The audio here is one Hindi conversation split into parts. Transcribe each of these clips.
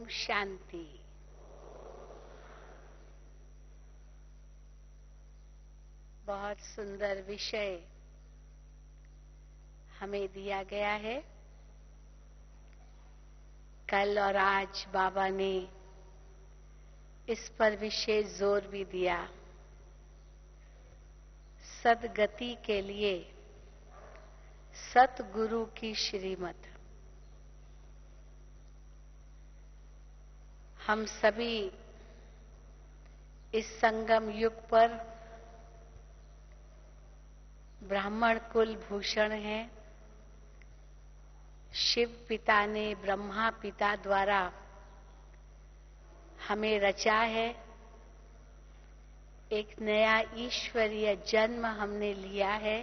शांति। बहुत सुंदर विषय हमें दिया गया है। कल और आज बाबा ने इस पर विशेष जोर भी दिया। सद्गति के लिए सतगुरु की श्रीमत। हम सभी इस संगम युग पर ब्राह्मण कुल भूषण हैं। शिव पिता ने ब्रह्मा पिता द्वारा हमें रचा है। एक नया ईश्वरीय जन्म हमने लिया है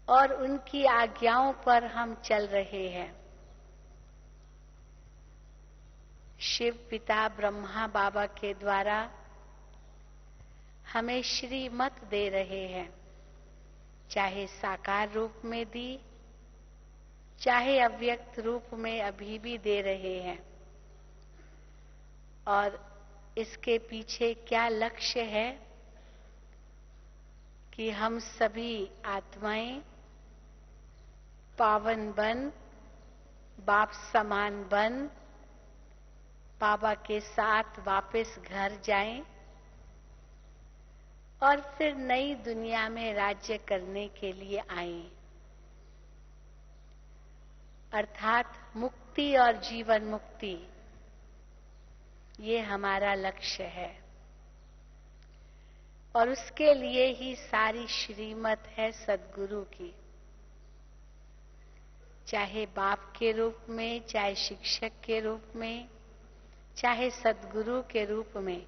और उनकी आज्ञाओं पर हम चल रहे हैं। शिव पिता ब्रह्मा बाबा के द्वारा हमें श्रीमत दे रहे हैं, चाहे साकार रूप में दी, चाहे अव्यक्त रूप में अभी भी दे रहे हैं। और इसके पीछे क्या लक्ष्य है कि हम सभी आत्माएं पावन बन, बाप समान बन, बाबा के साथ वापस घर जाएं और फिर नई दुनिया में राज्य करने के लिए आएं। अर्थात मुक्ति और जीवन मुक्ति, ये हमारा लक्ष्य है। और उसके लिए ही सारी श्रीमत है सद्गुरु की। चाहे बाप के रूप में, चाहे शिक्षक के रूप में, चाहे सद्गुरु के रूप में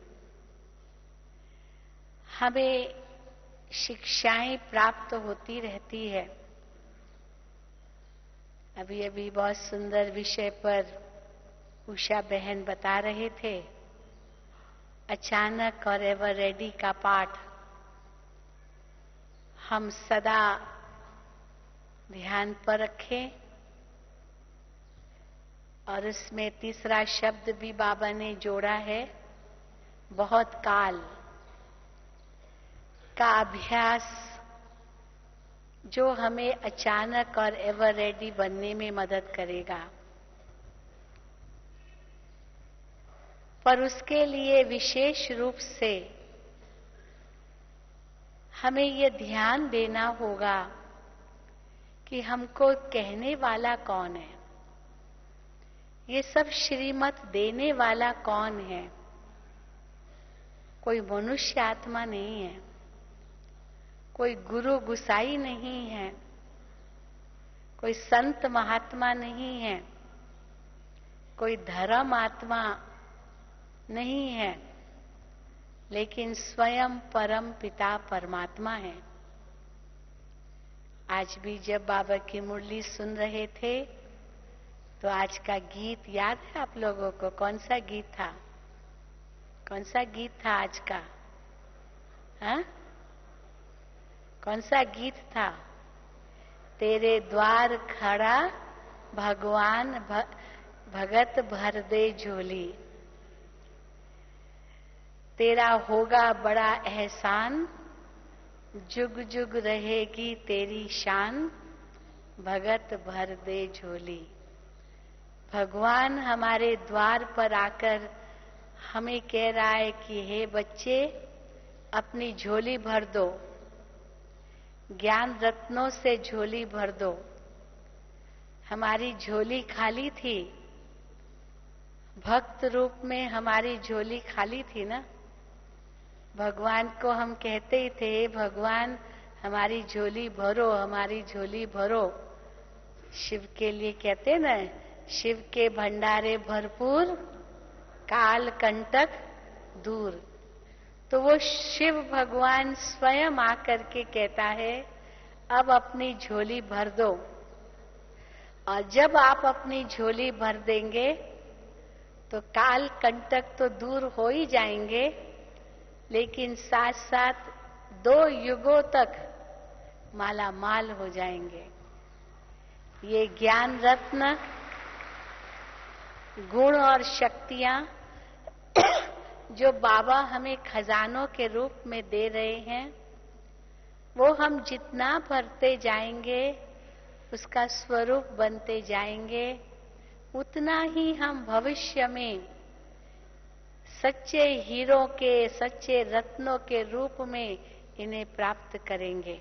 हमें शिक्षाएं प्राप्त होती रहती है। अभी अभी बहुत सुंदर विषय पर उषा बहन बता रहे थे, अचानक और एवर रेडी का पाठ हम सदा ध्यान पर रखें। और उसमें तीसरा शब्द भी बाबा ने जोड़ा है, बहुत काल का अभ्यास, जो हमें अचानक और एवर रेडी बनने में मदद करेगा। पर उसके लिए विशेष रूप से हमें ये ध्यान देना होगा कि हमको कहने वाला कौन है, ये सब श्रीमत देने वाला कौन है। कोई मनुष्य आत्मा नहीं है, कोई गुरु गुसाई नहीं है, कोई संत महात्मा नहीं है, कोई धर्म आत्मा नहीं है, लेकिन स्वयं परम पिता परमात्मा है। आज भी जब बाबा की मुरली सुन रहे थे तो आज का गीत याद है आप लोगों को? कौन सा गीत था? कौन सा गीत था आज का? हाँ? कौन सा गीत था? तेरे द्वार खड़ा भगवान भगत भर दे झोली, तेरा होगा बड़ा एहसान, जुग जुग रहेगी तेरी शान, भगत भर दे झोली। भगवान हमारे द्वार पर आकर हमें कह रहा है कि हे बच्चे, अपनी झोली भर दो, ज्ञान रत्नों से झोली भर दो। हमारी झोली खाली थी, भक्त रूप में हमारी झोली खाली थी ना। भगवान को हम कहते ही थे, भगवान हमारी झोली भरो, हमारी झोली भरो। शिव के लिए कहते ना, शिव के भंडारे भरपूर, काल कंटक दूर। तो वो शिव भगवान स्वयं आकर के कहता है, अब अपनी झोली भर दो। और जब आप अपनी झोली भर देंगे तो काल कंटक तो दूर हो ही जाएंगे, लेकिन साथ साथ 2 युगों तक माला माल हो जाएंगे। ये ज्ञान रत्न गुण और शक्तियां जो बाबा हमें खजानों के रूप में दे रहे हैं, वो हम जितना भरते जाएंगे, उसका स्वरूप बनते जाएंगे, उतना ही हम भविष्य में सच्चे हीरो के, सच्चे रत्नों के रूप में इन्हें प्राप्त करेंगे।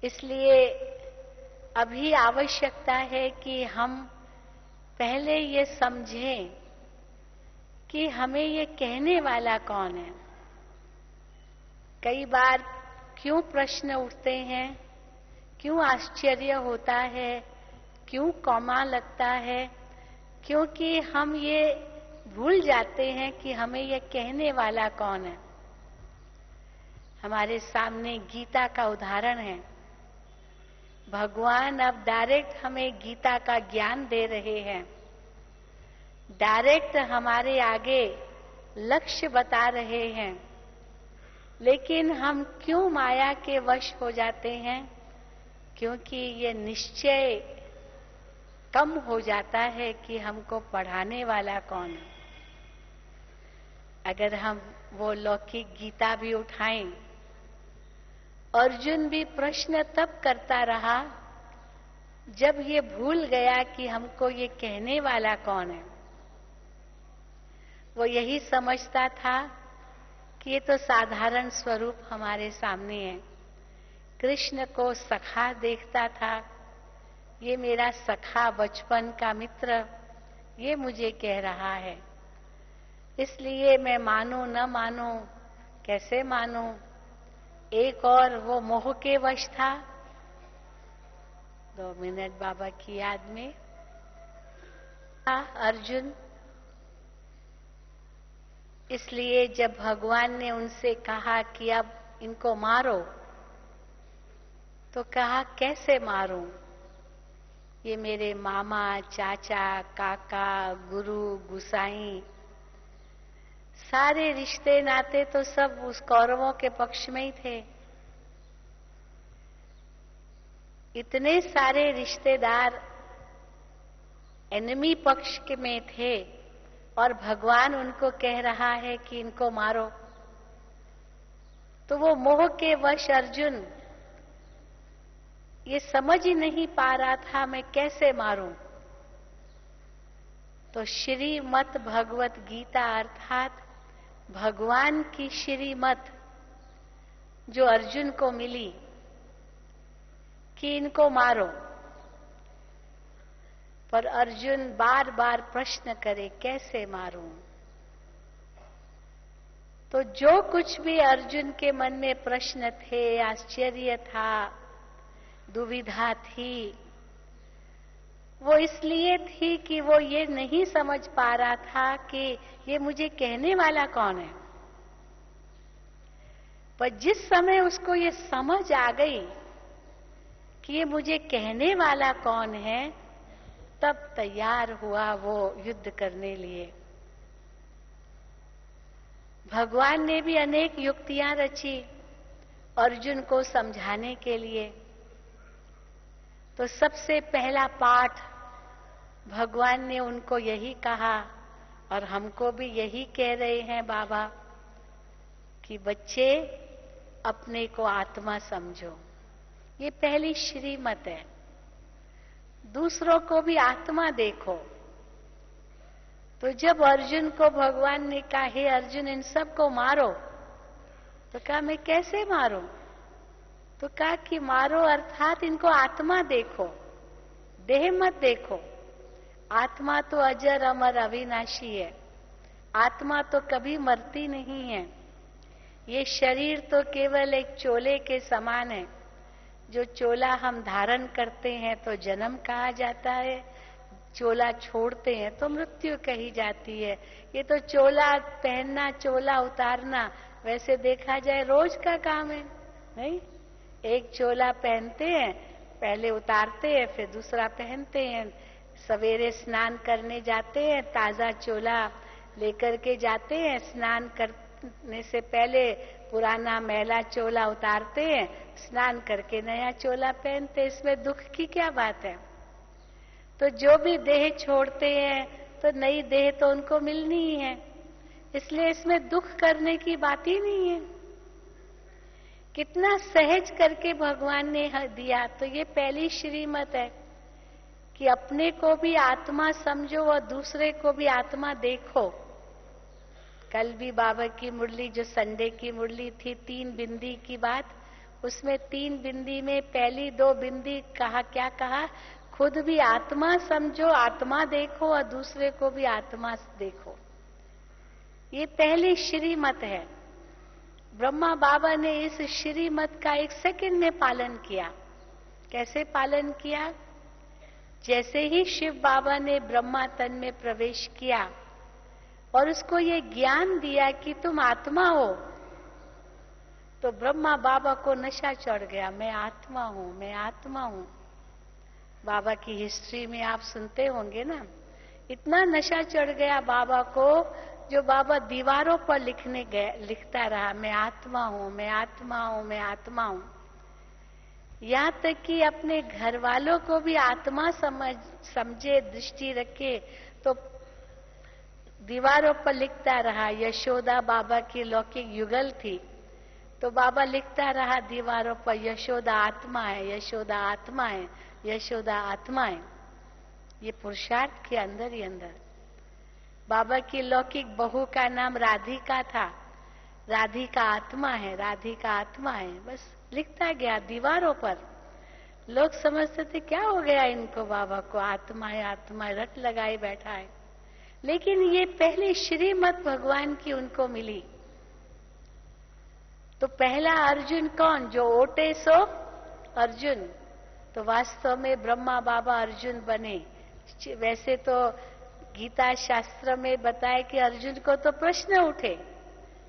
इसलिए अभी आवश्यकता है कि हम पहले ये समझें कि हमें ये कहने वाला कौन है। कई बार क्यों प्रश्न उठते हैं, क्यों आश्चर्य होता है, क्यों कौमा लगता है, क्योंकि हम ये भूल जाते हैं कि हमें ये कहने वाला कौन है। हमारे सामने गीता का उदाहरण है। भगवान अब डायरेक्ट हमें गीता का ज्ञान दे रहे हैं, डायरेक्ट हमारे आगे लक्ष्य बता रहे हैं, लेकिन हम क्यों माया के वश हो जाते हैं? क्योंकि ये निश्चय कम हो जाता है कि हमको पढ़ाने वाला कौन है। अगर हम वो लौकिक गीता भी उठाएं, अर्जुन भी प्रश्न तब करता रहा जब ये भूल गया कि हमको ये कहने वाला कौन है। वो यही समझता था कि ये तो साधारण स्वरूप हमारे सामने है। कृष्ण को सखा देखता था, ये मेरा सखा, बचपन का मित्र, ये मुझे कह रहा है, इसलिए मैं मानूं न मानूं, कैसे मानूं। एक और वो मोह के वश था। 2 मिनट बाबा की याद में। अर्जुन, इसलिए जब भगवान ने उनसे कहा कि अब इनको मारो, तो कहा कैसे मारूं? ये मेरे मामा, चाचा, काका, गुरु, गुसाई, सारे रिश्ते नाते तो सब उस कौरवों के पक्ष में ही थे। इतने सारे रिश्तेदार एनिमी पक्ष के में थे और भगवान उनको कह रहा है कि इनको मारो। तो वो मोह के वश अर्जुन ये समझ ही नहीं पा रहा था मैं कैसे मारूं। तो श्रीमत भगवत गीता अर्थात भगवान की श्रीमत जो अर्जुन को मिली कि इनको मारो, पर अर्जुन बार बार प्रश्न करे कैसे मारूं। तो जो कुछ भी अर्जुन के मन में प्रश्न थे, आश्चर्य था, दुविधा थी, वो इसलिए थी कि वो ये नहीं समझ पा रहा था कि ये मुझे कहने वाला कौन है। पर जिस समय उसको ये समझ आ गई कि ये मुझे कहने वाला कौन है, तब तैयार हुआ वो युद्ध करने लिए। भगवान ने भी अनेक युक्तियां रची अर्जुन को समझाने के लिए। तो सबसे पहला पाठ भगवान ने उनको यही कहा, और हमको भी यही कह रहे हैं बाबा, कि बच्चे अपने को आत्मा समझो। ये पहली श्रीमत है। दूसरों को भी आत्मा देखो। तो जब अर्जुन को भगवान ने कहा, हे अर्जुन इन सबको मारो, तो कहा मैं कैसे मारूं? तो कहा कि मारो अर्थात इनको आत्मा देखो, देह मत देखो। आत्मा तो अजर अमर अविनाशी है, आत्मा तो कभी मरती नहीं है। ये शरीर तो केवल एक चोले के समान है। जो चोला हम धारण करते हैं तो जन्म कहा जाता है, चोला छोड़ते हैं तो मृत्यु कही जाती है। ये तो चोला पहनना, चोला उतारना वैसे देखा जाए रोज का काम है, नहीं? एक चोला पहनते हैं, पहले उतारते हैं, फिर दूसरा पहनते हैं। सवेरे स्नान करने जाते हैं, ताजा चोला लेकर के जाते हैं, स्नान करने से पहले पुराना मैला चोला उतारते हैं, स्नान करके नया चोला पहनते हैं। इसमें दुख की क्या बात है? तो जो भी देह छोड़ते हैं तो नई देह तो उनको मिलनी ही है, इसलिए इसमें दुख करने की बात ही नहीं है। कितना सहज करके भगवान ने दिया। तो ये पहली श्रीमत है कि अपने को भी आत्मा समझो और दूसरे को भी आत्मा देखो। कल भी बाबा की मुरली, जो संडे की मुरली थी, 3 बिंदी की बात, उसमें 3 बिंदी में पहली 2 बिंदी कहा, क्या कहा? खुद भी आत्मा समझो, आत्मा देखो और दूसरे को भी आत्मा देखो। ये पहली श्रीमत है। ब्रह्मा बाबा ने इस श्रीमत का 1 सेकंड में पालन किया। कैसे पालन किया? जैसे ही शिव बाबा ने ब्रह्मा तन में प्रवेश किया और उसको ये ज्ञान दिया कि तुम आत्मा हो, तो ब्रह्मा बाबा को नशा चढ़ गया, मैं आत्मा हूं, मैं आत्मा हूं। बाबा की हिस्ट्री में आप सुनते होंगे ना, इतना नशा चढ़ गया बाबा को, जो बाबा दीवारों पर लिखता रहा, मैं आत्मा हूं, मैं आत्मा हूं, मैं आत्मा हूं। यहां तक कि अपने घर वालों को भी आत्मा समझे, दृष्टि रखे, तो दीवारों पर लिखता रहा। यशोदा बाबा की लौकिक युगल थी, तो बाबा लिखता रहा दीवारों पर, यशोदा आत्मा है, यशोदा आत्मा है, यशोदा आत्मा है। ये पुरुषार्थ के अंदर ही अंदर। बाबा की लौकिक बहू का नाम राधिका था, राधिका आत्मा है, राधिका आत्मा है, बस लिखता गया दीवारों पर। लोग समझते थे क्या हो गया इनको, बाबा को आत्मा है, आत्मा है, रट लगाए बैठा है। लेकिन ये पहले श्रीमत भगवान की उनको मिली। तो पहला अर्जुन कौन? जो ओटे सो अर्जुन। तो वास्तव में ब्रह्मा बाबा अर्जुन बने। वैसे तो गीता शास्त्र में बताए कि अर्जुन को तो प्रश्न उठे,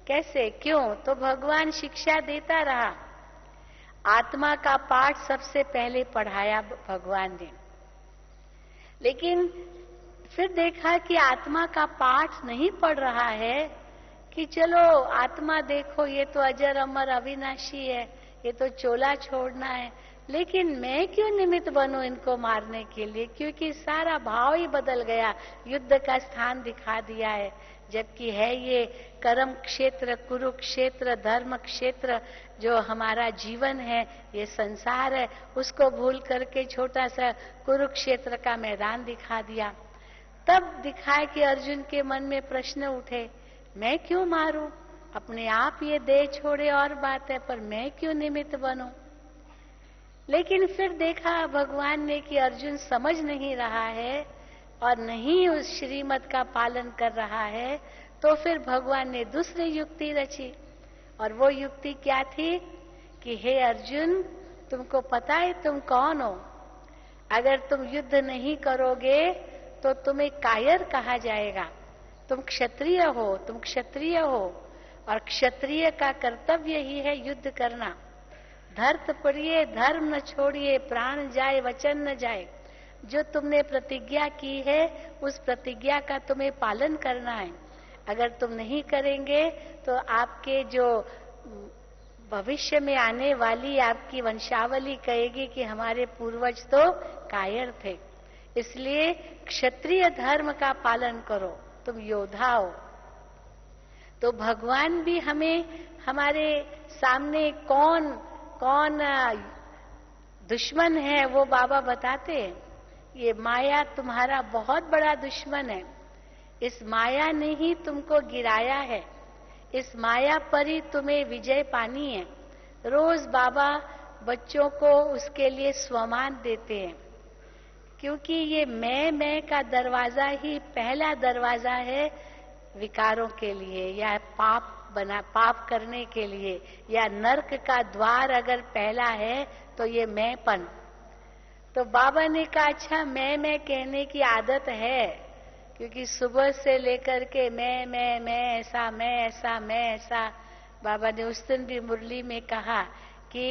कैसे, क्यों? तो भगवान शिक्षा देता रहा। आत्मा का पाठ सबसे पहले पढ़ाया भगवान ने, लेकिन फिर देखा कि आत्मा का पाठ नहीं पढ़ रहा है, कि चलो आत्मा देखो, ये तो अजर अमर अविनाशी है, ये तो चोला छोड़ना है, लेकिन मैं क्यों निमित्त बनूं इनको मारने के लिए? क्योंकि सारा भाव ही बदल गया, युद्ध का स्थान दिखा दिया है। जबकि है ये कर्म क्षेत्र, कुरुक्षेत्र, धर्म क्षेत्र, जो हमारा जीवन है, ये संसार है, उसको भूल करके छोटा सा कुरुक्षेत्र का मैदान दिखा दिया। तब दिखाया कि अर्जुन के मन में प्रश्न उठे, मैं क्यों मारूं? अपने आप ये देह छोड़े और बात है, पर मैं क्यों निमित्त बनूं? लेकिन फिर देखा भगवान ने कि अर्जुन समझ नहीं रहा है और नहीं उस श्रीमत का पालन कर रहा है, तो फिर भगवान ने दूसरी युक्ति रची। और वो युक्ति क्या थी कि हे अर्जुन, तुमको पता है तुम कौन हो? अगर तुम युद्ध नहीं करोगे तो तुम्हें कायर कहा जाएगा। तुम क्षत्रिय हो, तुम क्षत्रिय हो, और क्षत्रिय का कर्तव्य ही है युद्ध करना। धर्त पड़िए, धर्म न छोड़िए, प्राण जाए वचन न जाए। जो तुमने प्रतिज्ञा की है, उस प्रतिज्ञा का तुम्हें पालन करना है। अगर तुम नहीं करेंगे तो आपके जो भविष्य में आने वाली आपकी वंशावली कहेगी कि हमारे पूर्वज तो कायर थे। इसलिए क्षत्रिय धर्म का पालन करो, तुम योद्धा हो। तो भगवान भी हमें हमारे सामने कौन कौन दुश्मन है वो बाबा बताते हैं। ये माया तुम्हारा बहुत बड़ा दुश्मन है। इस माया ने ही तुमको गिराया है, इस माया पर ही तुम्हें विजय पानी है। रोज बाबा बच्चों को उसके लिए स्वमान देते हैं, क्योंकि ये मैं का दरवाजा ही पहला दरवाजा है विकारों के लिए, या पाप करने के लिए, या नरक का द्वार अगर पहला है तो ये मैंपन। तो बाबा ने कहा अच्छा मैं कहने की आदत है, क्योंकि सुबह से लेकर के मैं ऐसा, मैं ऐसा, मैं ऐसा। बाबा ने उस दिन भी मुरली में कहा कि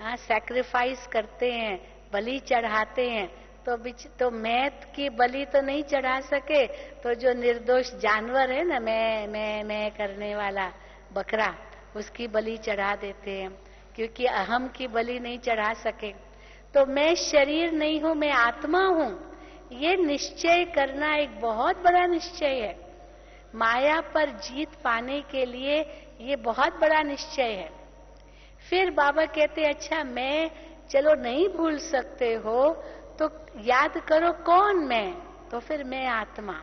सैक्रिफाइस करते हैं, बलि चढ़ाते हैं, तो मैं की बलि तो नहीं चढ़ा सके, तो जो निर्दोष जानवर है ना, मैं करने वाला बकरा, उसकी बलि चढ़ा देते हैं, क्योंकि अहम की बलि नहीं चढ़ा सके। तो मैं शरीर नहीं हूं, मैं आत्मा हूं। ये निश्चय करना एक बहुत बड़ा निश्चय है। माया पर जीत पाने के लिए ये बहुत बड़ा निश्चय है। फिर बाबा कहते अच्छा मैं, चलो नहीं भूल सकते हो तो याद करो कौन मैं, तो फिर मैं आत्मा।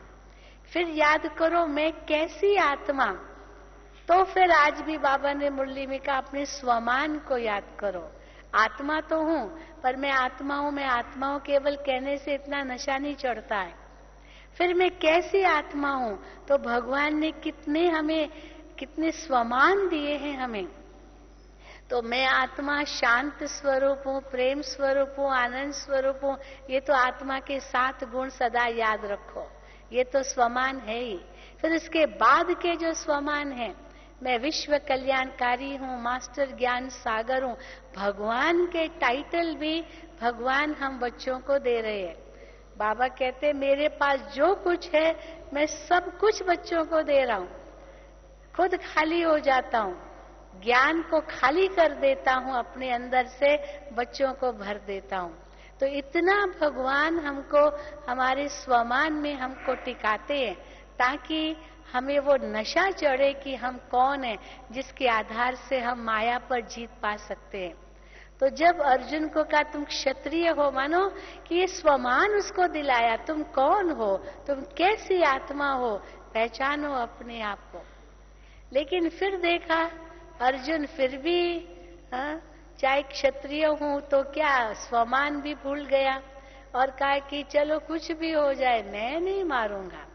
फिर याद करो मैं कैसी आत्मा, तो फिर आज भी बाबा ने मुरली में कहा अपने स्वमान को याद करो। आत्मा तो हूं, पर मैं आत्मा हूं, मैं आत्मा हूं केवल कहने से इतना नशा नहीं चढ़ता है। फिर मैं कैसी आत्मा हूं, तो भगवान ने कितने स्वमान दिए हैं हमें। तो मैं आत्मा शांत स्वरूप हूं, प्रेम स्वरूप हूं, आनंद स्वरूप हूं। ये तो आत्मा के 7 गुण सदा याद रखो, ये तो स्वमान है ही। फिर उसके बाद के जो स्वमान है, मैं विश्व कल्याणकारी हूं, मास्टर ज्ञान सागर हूं। भगवान के टाइटल भी भगवान हम बच्चों को दे रहे हैं। बाबा कहते मेरे पास जो कुछ है मैं सब कुछ बच्चों को दे रहा हूं, खुद खाली हो जाता हूं, ज्ञान को खाली कर देता हूं, अपने अंदर से बच्चों को भर देता हूं। तो इतना भगवान हमको हमारे स्वमान में हमको टिकाते हैं, ताकि हमें वो नशा चढ़े कि हम कौन है, जिसके आधार से हम माया पर जीत पा सकते हैं। तो जब अर्जुन को कहा तुम क्षत्रिय हो, मानो कि ये स्वमान उसको दिलाया, तुम कौन हो, तुम कैसी आत्मा हो, पहचानो अपने आप को। लेकिन फिर देखा अर्जुन फिर भी चाहे क्षत्रिय हूं तो क्या, स्वमान भी भूल गया और कहा कि चलो कुछ भी हो जाए मैं नहीं मारूंगा,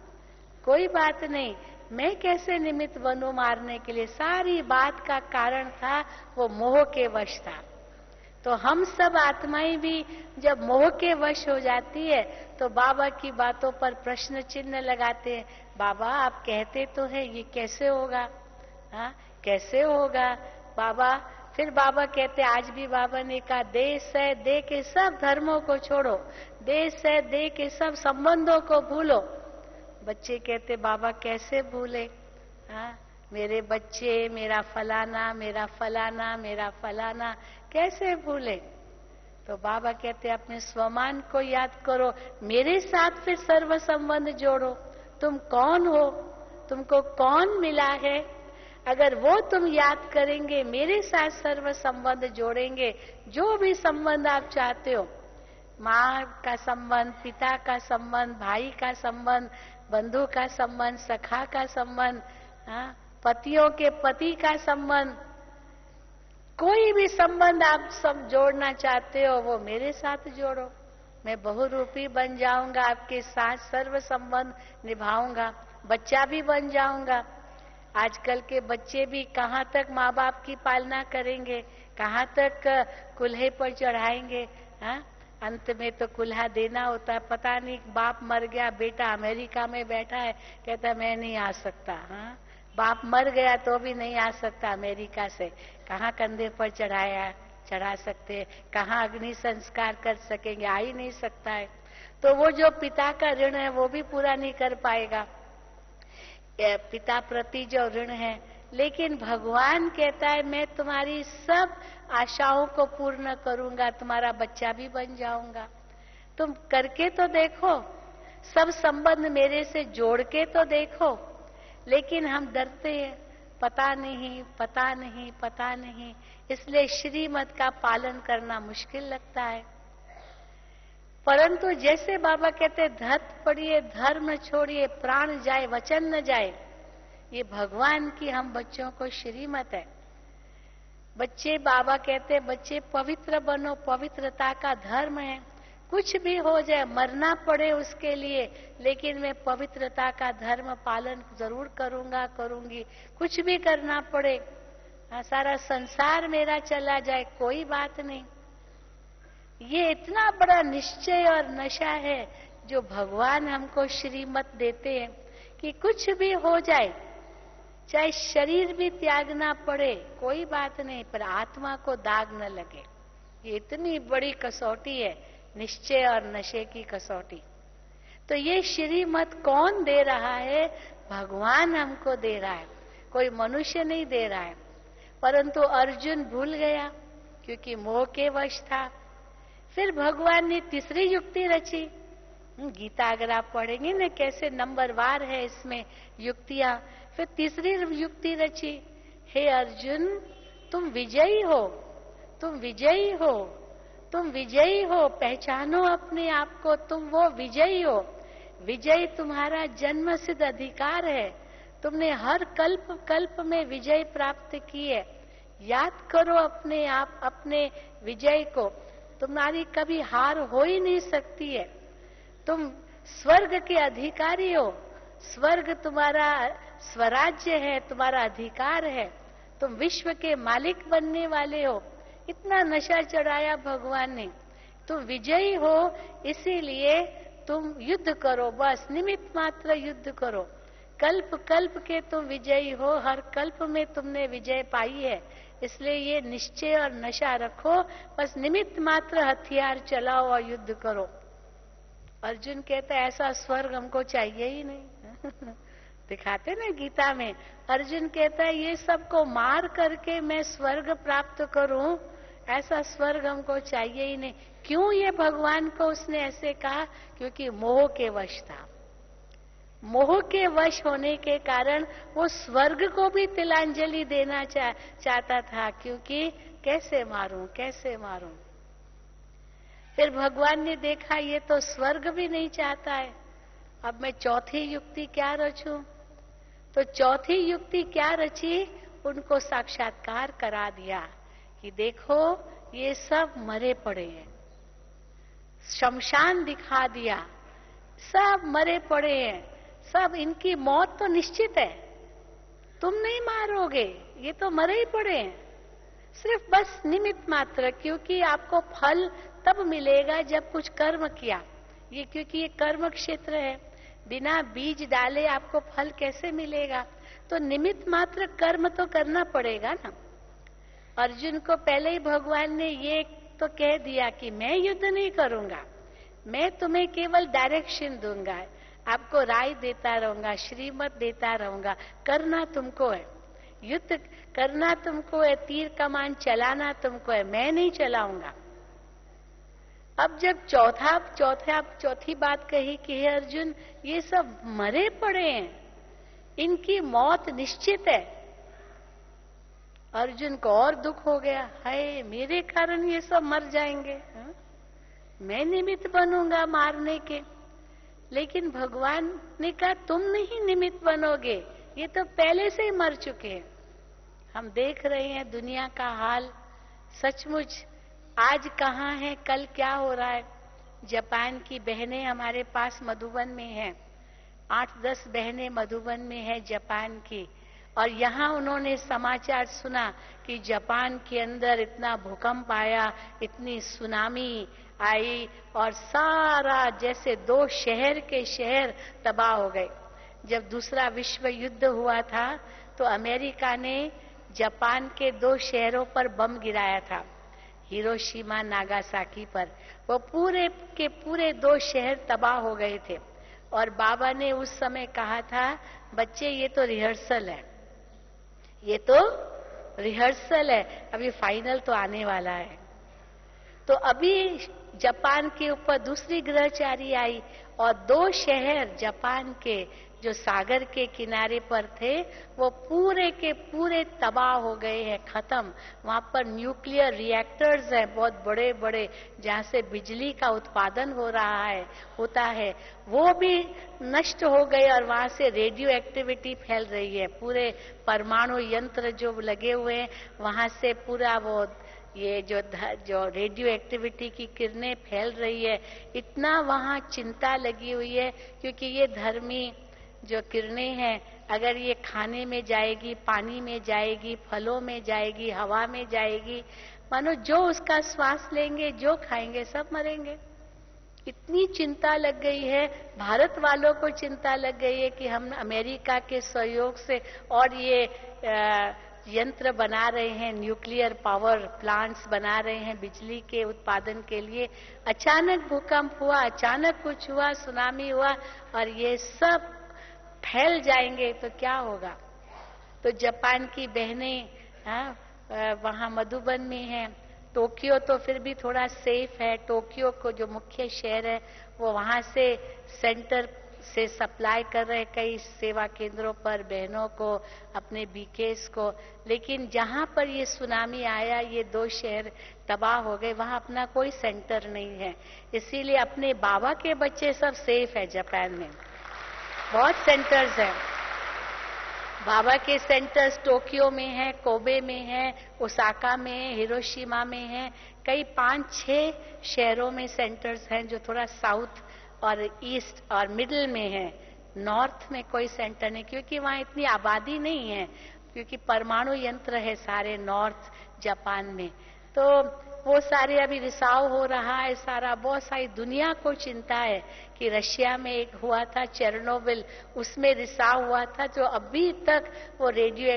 कोई बात नहीं, मैं कैसे निमित्त बनूं मारने के लिए। सारी बात का कारण था वो मोह के वश था। तो हम सब आत्माएं भी जब मोह के वश हो जाती है तो बाबा की बातों पर प्रश्न चिन्ह लगाते हैं। बाबा आप कहते तो है ये कैसे होगा, कैसे होगा बाबा। फिर बाबा कहते, आज भी बाबा ने कहा देह से देह के सब धर्मों को छोड़ो, देह से देह के सब संबंधों को भूलो। बच्चे कहते बाबा कैसे भूले, मेरे बच्चे, मेरा फलाना, मेरा फलाना, मेरा फलाना कैसे भूले। तो बाबा कहते अपने स्वमान को याद करो, मेरे साथ फिर सर्व संबंध जोड़ो। तुम कौन हो, तुमको कौन मिला है, अगर वो तुम याद करेंगे, मेरे साथ सर्व संबंध जोड़ेंगे, जो भी संबंध आप चाहते हो, माँ का संबंध, पिता का संबंध, भाई का संबंध, बंधु का संबंध, सखा का संबंध, पतियों के पति का संबंध, कोई भी संबंध आप सब जोड़ना चाहते हो वो मेरे साथ जोड़ो। मैं बहुरूपी बन जाऊंगा, आपके साथ सर्व संबंध निभाऊंगा, बच्चा भी बन जाऊंगा। आजकल के बच्चे भी कहाँ तक माँ बाप की पालना करेंगे, कहाँ तक कुल्हे पर चढ़ाएंगे। अंत में तो कुल्हा देना होता है। पता नहीं बाप मर गया, बेटा अमेरिका में बैठा है, कहता मैं नहीं आ सकता। बाप मर गया तो भी नहीं आ सकता अमेरिका से। कहाँ कंधे पर चढ़ा सकते, कहाँ अग्नि संस्कार कर सकेंगे, आ ही नहीं सकता है। तो वो जो पिता का ऋण है वो भी पूरा नहीं कर पाएगा, पिता प्रति जो ऋण है। लेकिन भगवान कहता है मैं तुम्हारी सब आशाओं को पूर्ण करूंगा, तुम्हारा बच्चा भी बन जाऊंगा। तुम करके तो देखो, सब संबंध मेरे से जोड़ के तो देखो। लेकिन हम डरते हैं, पता नहीं पता नहीं पता नहीं, इसलिए श्रीमत का पालन करना मुश्किल लगता है। परंतु जैसे बाबा कहते धत पड़िए, धर्म छोड़िए, प्राण जाए वचन न जाए, ये भगवान की हम बच्चों को श्रीमत है। बच्चे, बाबा कहते बच्चे पवित्र बनो, पवित्रता का धर्म है। कुछ भी हो जाए, मरना पड़े उसके लिए, लेकिन मैं पवित्रता का धर्म पालन जरूर करूंगा, करूंगी। कुछ भी करना पड़े, सारा संसार मेरा चला जाए, कोई बात नहीं। ये इतना बड़ा निश्चय और नशा है जो भगवान हमको श्रीमत देते हैं कि कुछ भी हो जाए, चाहे शरीर भी त्यागना पड़े, कोई बात नहीं, पर आत्मा को दाग न लगे। ये इतनी बड़ी कसौटी है, निश्चय और नशे की कसौटी। तो ये श्रीमत कौन दे रहा है? भगवान हमको दे रहा है, कोई मनुष्य नहीं दे रहा है। परंतु अर्जुन भूल गया क्योंकि मोह के वश था। फिर भगवान ने तीसरी युक्ति रची, गीता अगर आप पढ़ेंगे ना कैसे नंबर वार है इसमें युक्तियां। फिर तीसरी युक्ति रची, हे अर्जुन तुम विजयी हो, तुम विजयी हो, तुम विजयी हो, पहचानो अपने आप को, तुम वो विजयी हो। विजय तुम्हारा जन्म सिद्ध अधिकार है, तुमने हर कल्प कल्प में विजय प्राप्त की है। याद करो अपने आप, अपने विजय को, तुम्हारी कभी हार हो ही नहीं सकती है। तुम स्वर्ग के अधिकारी हो, स्वर्ग तुम्हारा स्वराज्य है, तुम्हारा अधिकार है, तुम विश्व के मालिक बनने वाले हो। इतना नशा चढ़ाया भगवान ने। तुम विजयी हो, इसीलिए तुम युद्ध करो, बस निमित्त मात्र युद्ध करो। कल्प कल्प के तुम विजयी हो, हर कल्प में तुमने विजय पाई है, इसलिए ये निश्चय और नशा रखो, बस निमित्त मात्र हथियार चलाओ और युद्ध करो। अर्जुन कहता है ऐसा स्वर्ग हमको चाहिए ही नहीं। दिखाते ना गीता में, अर्जुन कहता है ये सबको मार करके मैं स्वर्ग प्राप्त करूं, ऐसा स्वर्ग हमको चाहिए ही नहीं। क्यों ये भगवान को उसने ऐसे कहा? क्योंकि मोह के वश था। मोह के वश होने के कारण वो स्वर्ग को भी तिलांजलि देना चाहता था, क्योंकि कैसे मारूं, कैसे मारूं। फिर भगवान ने देखा ये तो स्वर्ग भी नहीं चाहता है, अब मैं चौथी युक्ति क्या रचूं? तो चौथी युक्ति क्या रची? उनको साक्षात्कार करा दिया कि देखो ये सब मरे पड़े हैं। शमशान दिखा दिया, सब मरे पड़े हैं, सब इनकी मौत तो निश्चित है, तुम नहीं मारोगे, ये तो मरे ही पड़े हैं। सिर्फ बस निमित्त मात्र, क्योंकि आपको फल तब मिलेगा जब कुछ कर्म किया। ये क्योंकि ये कर्म क्षेत्र है, बिना बीज डाले आपको फल कैसे मिलेगा? तो निमित्त मात्र कर्म तो करना पड़ेगा ना। अर्जुन को पहले ही भगवान ने ये तो कह दिया कि मैं युद्ध नहीं करूंगा, मैं तुम्हें केवल डायरेक्शन दूंगा, आपको राय देता रहूंगा, श्रीमत देता रहूंगा, करना तुमको है, युद्ध करना तुमको है, तीर कमान चलाना तुमको है, मैं नहीं चलाऊंगा। अब जब चौथी बात कही कि हे अर्जुन ये सब मरे पड़े हैं, इनकी मौत निश्चित है, अर्जुन को और दुख हो गया, हाय मेरे कारण ये सब मर जाएंगे, हा? मैं निमित्त बनूंगा मारने के। लेकिन भगवान ने कहा तुम नहीं निमित्त बनोगे, ये तो पहले से ही मर चुके हैं। हम देख रहे हैं दुनिया का हाल, सचमुच आज कहाँ है, कल क्या हो रहा है। जापान की बहनें हमारे पास मधुबन में हैं, 8-10 बहनें मधुबन में है जापान की, और यहाँ उन्होंने समाचार सुना कि जापान के अंदर इतना भूकंप आया, इतनी सुनामी आई, और सारा जैसे 2 शहर के शहर तबाह हो गए। जब दूसरा विश्व युद्ध हुआ था तो अमेरिका ने जापान के 2 शहरों पर बम गिराया था, हिरोशिमा नागासाकी पर। वो पूरे के पूरे 2 शहर तबाह हो गए थे। और बाबा ने उस समय कहा था, बच्चे ये तो रिहर्सल है, ये तो रिहर्सल है, अभी फाइनल तो आने वाला है। तो अभी जापान के ऊपर दूसरी ग्रहचारी आई और 2 शहर जापान के जो सागर के किनारे पर थे वो पूरे के पूरे तबाह हो गए हैं, खत्म। वहां पर न्यूक्लियर रिएक्टर्स हैं बहुत बड़े बड़े, जहां से बिजली का उत्पादन होता है, वो भी नष्ट हो गए, और वहां से रेडियो एक्टिविटी फैल रही है। पूरे परमाणु यंत्र जो लगे हुए हैं वहां से पूरा वो ये जो रेडियो एक्टिविटी की किरणें फैल रही है, इतना वहां चिंता लगी हुई है, क्योंकि ये धर्मी जो किरणें हैं अगर ये खाने में जाएगी, पानी में जाएगी, फलों में जाएगी, हवा में जाएगी, मानो जो उसका श्वास लेंगे, जो खाएंगे, सब मरेंगे। इतनी चिंता लग गई है, भारत वालों को चिंता लग गई है कि हम अमेरिका के सहयोग से और ये यंत्र बना रहे हैं, न्यूक्लियर पावर प्लांट्स बना रहे हैं बिजली के उत्पादन के लिए। अचानक भूकंप हुआ, अचानक कुछ हुआ, सुनामी हुआ, और ये सब फैल जाएंगे तो क्या होगा। तो जापान की बहनें वहां मधुबन में हैं, टोक्यो तो फिर भी थोड़ा सेफ है। टोक्यो को जो मुख्य शहर है वो वहां से सेंटर से सप्लाई कर रहे कई सेवा केंद्रों पर बहनों को, अपने बीकेस को। लेकिन जहां पर ये सुनामी आया, ये 2 शहर तबाह हो गए, वहां अपना कोई सेंटर नहीं है। इसीलिए अपने बाबा के बच्चे सब सेफ है जापान में। बहुत सेंटर्स हैं। बाबा के सेंटर्स टोक्यो में है, कोबे में है, ओसाका में है, हिरोशिमा में है, कई 5-6 शहरों में सेंटर्स हैं जो थोड़ा साउथ और ईस्ट और मिडिल में है। नॉर्थ में कोई सेंटर नहीं, क्योंकि वहां इतनी आबादी नहीं है, क्योंकि परमाणु यंत्र है सारे नॉर्थ जापान में। तो वो सारे अभी रिसाव हो रहा है सारा। बहुत सारी दुनिया को चिंता है कि रशिया में एक हुआ था चेरनोबिल, उसमें रिसाव हुआ था, जो अभी तक वो रेडियो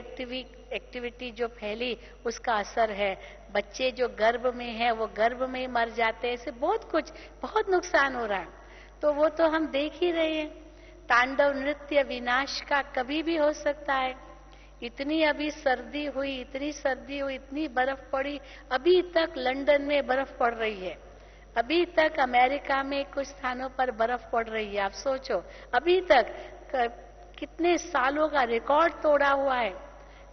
एक्टिविटी जो फैली उसका असर है। बच्चे जो गर्भ में है वो गर्भ में ही मर जाते हैं। ऐसे बहुत कुछ, बहुत नुकसान हो रहा है। तो वो तो हम देख ही रहे हैं। तांडव नृत्य विनाश का कभी भी हो सकता है। इतनी अभी सर्दी हुई, इतनी सर्दी हुई, इतनी बर्फ पड़ी, अभी तक लंदन में बर्फ पड़ रही है, अभी तक अमेरिका में कुछ स्थानों पर बर्फ पड़ रही है। आप सोचो, अभी तक कितने सालों का रिकॉर्ड तोड़ा हुआ है।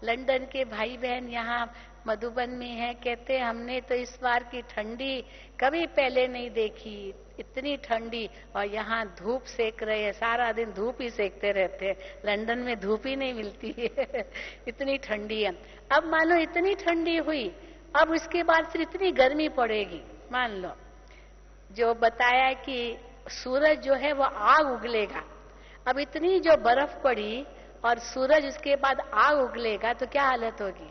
लंदन के भाई बहन यहाँ मधुबन में है, कहते हमने तो इस बार की ठंडी कभी पहले नहीं देखी, इतनी ठंडी। और यहाँ धूप सेक रहे हैं, सारा दिन धूप ही सेकते रहते हैं। लंदन में धूप ही नहीं मिलती है इतनी ठंडी है। अब मानो इतनी ठंडी हुई, अब उसके बाद फिर इतनी गर्मी पड़ेगी। मान लो जो बताया कि सूरज जो है वो आग उगलेगा। अब इतनी जो बर्फ पड़ी और सूरज उसके बाद आग उगलेगा तो क्या हालत होगी,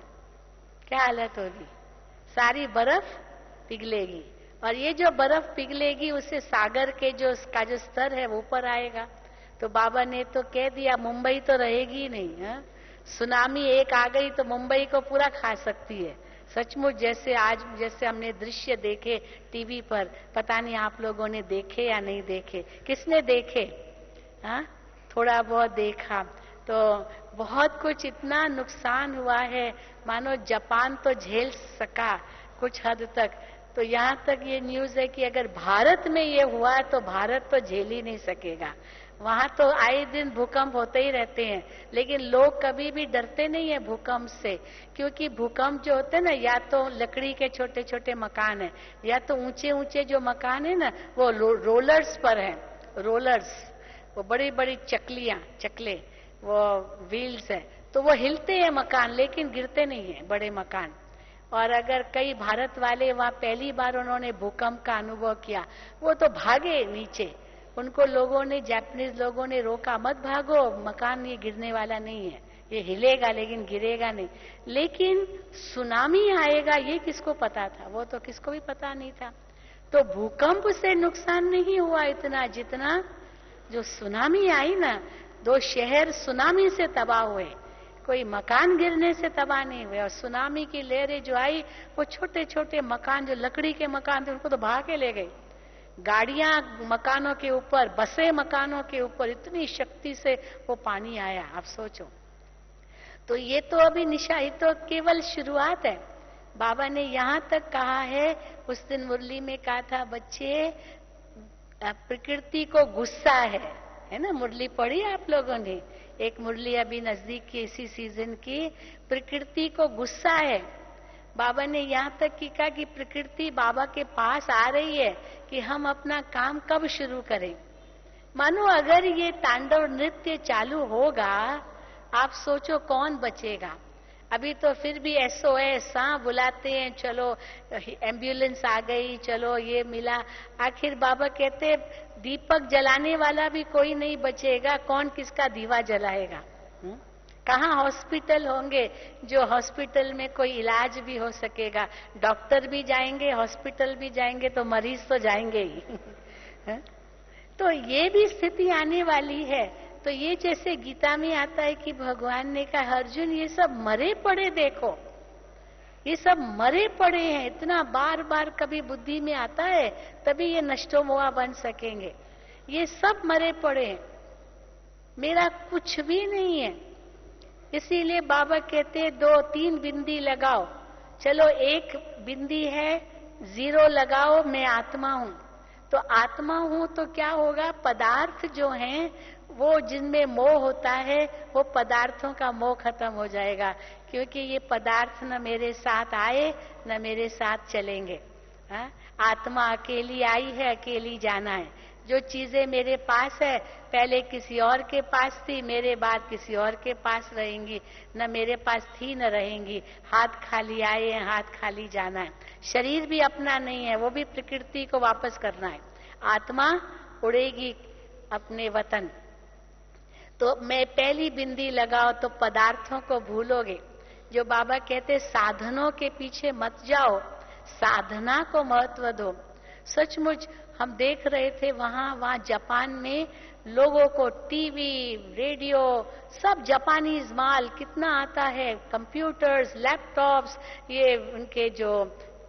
क्या हालत होगी? सारी बर्फ पिघलेगी, और ये जो बर्फ पिघलेगी उससे सागर के जो स्तर है वो ऊपर आएगा। तो बाबा ने तो कह दिया मुंबई तो रहेगी ही नहीं है? सुनामी एक आ गई तो मुंबई को पूरा खा सकती है। सचमुच जैसे आज जैसे हमने दृश्य देखे टीवी पर, पता नहीं आप लोगों ने देखे या नहीं देखे। किसने देखे? हाँ, थोड़ा बहुत देखा। तो बहुत कुछ इतना नुकसान हुआ है, मानो जापान तो झेल सका कुछ हद तक। तो यहाँ तक ये न्यूज है कि अगर भारत में ये हुआ तो भारत तो झेल ही नहीं सकेगा। वहां तो आए दिन भूकंप होते ही रहते हैं, लेकिन लोग कभी भी डरते नहीं है भूकंप से, क्योंकि भूकंप जो होते हैं ना, या तो लकड़ी के छोटे छोटे मकान है, या तो ऊंचे ऊंचे जो मकान है ना वो रोलर्स पर है। रोलर्स, वो बड़ी बड़ी चकले, वो व्हील्स है, तो वो हिलते हैं मकान, लेकिन गिरते नहीं है बड़े मकान। और अगर कई भारत वाले वहां पहली बार उन्होंने भूकंप का अनुभव किया, वो तो भागे नीचे। उनको लोगों ने, जापानीज लोगों ने रोका, मत भागो, मकान ये गिरने वाला नहीं है, ये हिलेगा लेकिन गिरेगा नहीं। लेकिन सुनामी आएगा ये किसको पता था? वो तो किसको भी पता नहीं था। तो भूकंप से नुकसान नहीं हुआ इतना जितना जो सुनामी आई ना। 2 शहर सुनामी से तबाह हुए, कोई मकान गिरने से तबाह नहीं हुए। और सुनामी की लहरें जो आई वो छोटे छोटे मकान, जो लकड़ी के मकान थे, उनको तो बहा के ले गई। गाड़ियां मकानों के ऊपर, बसें मकानों के ऊपर, इतनी शक्ति से वो पानी आया। आप सोचो। तो ये तो अभी ये तो केवल शुरुआत है। बाबा ने यहाँ तक कहा है, उस दिन मुरली में कहा था, बच्चे प्रकृति को गुस्सा है ना? मुरली पढ़ी आप लोगों ने? एक मुरली अभी नजदीक की इसी सीजन की, प्रकृति को गुस्सा है। बाबा ने यहाँ तक की कहा कि प्रकृति बाबा के पास आ रही है कि हम अपना काम कब शुरू करें। मानो अगर ये तांडव नृत्य चालू होगा, आप सोचो कौन बचेगा। अभी तो फिर भी SOS बुलाते हैं, चलो एम्बुलेंस आ गई, चलो ये मिला। आखिर बाबा कहते दीपक जलाने वाला भी कोई नहीं बचेगा, कौन किसका दीवा जलाएगा? कहाँ हॉस्पिटल होंगे जो हॉस्पिटल में कोई इलाज भी हो सकेगा? डॉक्टर भी जाएंगे, हॉस्पिटल भी जाएंगे, तो मरीज तो जाएंगे ही तो ये भी स्थिति आने वाली है। तो ये जैसे गीता में आता है कि भगवान ने कहा, अर्जुन ये सब मरे पड़े देखो, ये सब मरे पड़े हैं। इतना बार बार कभी बुद्धि में आता है तभी ये नष्टोमोहा बन सकेंगे। ये सब मरे पड़े हैं, मेरा कुछ भी नहीं है। इसीलिए बाबा कहते 2-3 बिंदी लगाओ, चलो एक बिंदी है, जीरो लगाओ, मैं आत्मा हूं। तो आत्मा हूं तो क्या होगा, पदार्थ जो हैं वो जिनमें मोह होता है वो पदार्थों का मोह खत्म हो जाएगा, क्योंकि ये पदार्थ न मेरे साथ आए न मेरे साथ चलेंगे। हा? आत्मा अकेली आई है, अकेली जाना है। जो चीजें मेरे पास है पहले किसी और के पास थी, मेरे बाद किसी और के पास रहेंगी, न मेरे पास थी न रहेंगी। हाथ खाली आए हैं, हाथ खाली जाना है। शरीर भी अपना नहीं है, वो भी प्रकृति को वापस करना है। आत्मा उड़ेगी अपने वतन। तो मैं पहली बिंदी लगाओ तो पदार्थों को भूलोगे। जो बाबा कहते साधनों के पीछे मत जाओ, साधना को महत्व दो। सचमुच हम देख रहे थे वहां जापान में लोगों को टीवी, रेडियो, सब जापानीज माल कितना आता है, कंप्यूटर्स, लैपटॉप्स, ये उनके जो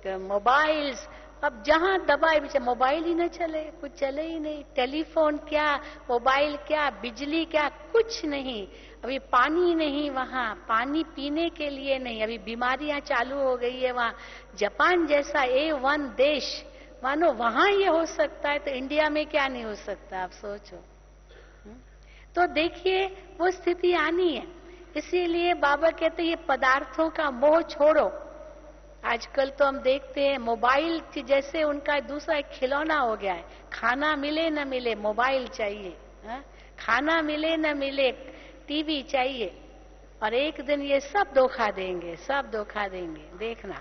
मोबाइल्स, अब जहां दबाए पीछे मोबाइल ही न चले, कुछ चले ही नहीं। टेलीफोन क्या, मोबाइल क्या, बिजली क्या, कुछ नहीं। अभी पानी नहीं, वहां पानी पीने के लिए नहीं। अभी बीमारियां चालू हो गई है वहां। जापान जैसा A1 देश, मानो वहां ये हो सकता है तो इंडिया में क्या नहीं हो सकता, आप सोचो। तो देखिए वो स्थिति आनी है। इसीलिए बाबा कहते ये पदार्थों का मोह छोड़ो। आजकल तो हम देखते हैं मोबाइल जैसे उनका दूसरा एक खिलौना हो गया है। खाना मिले न मिले मोबाइल चाहिए, खाना मिले न मिले टीवी चाहिए। और एक दिन ये सब धोखा देंगे, सब धोखा देंगे, देखना।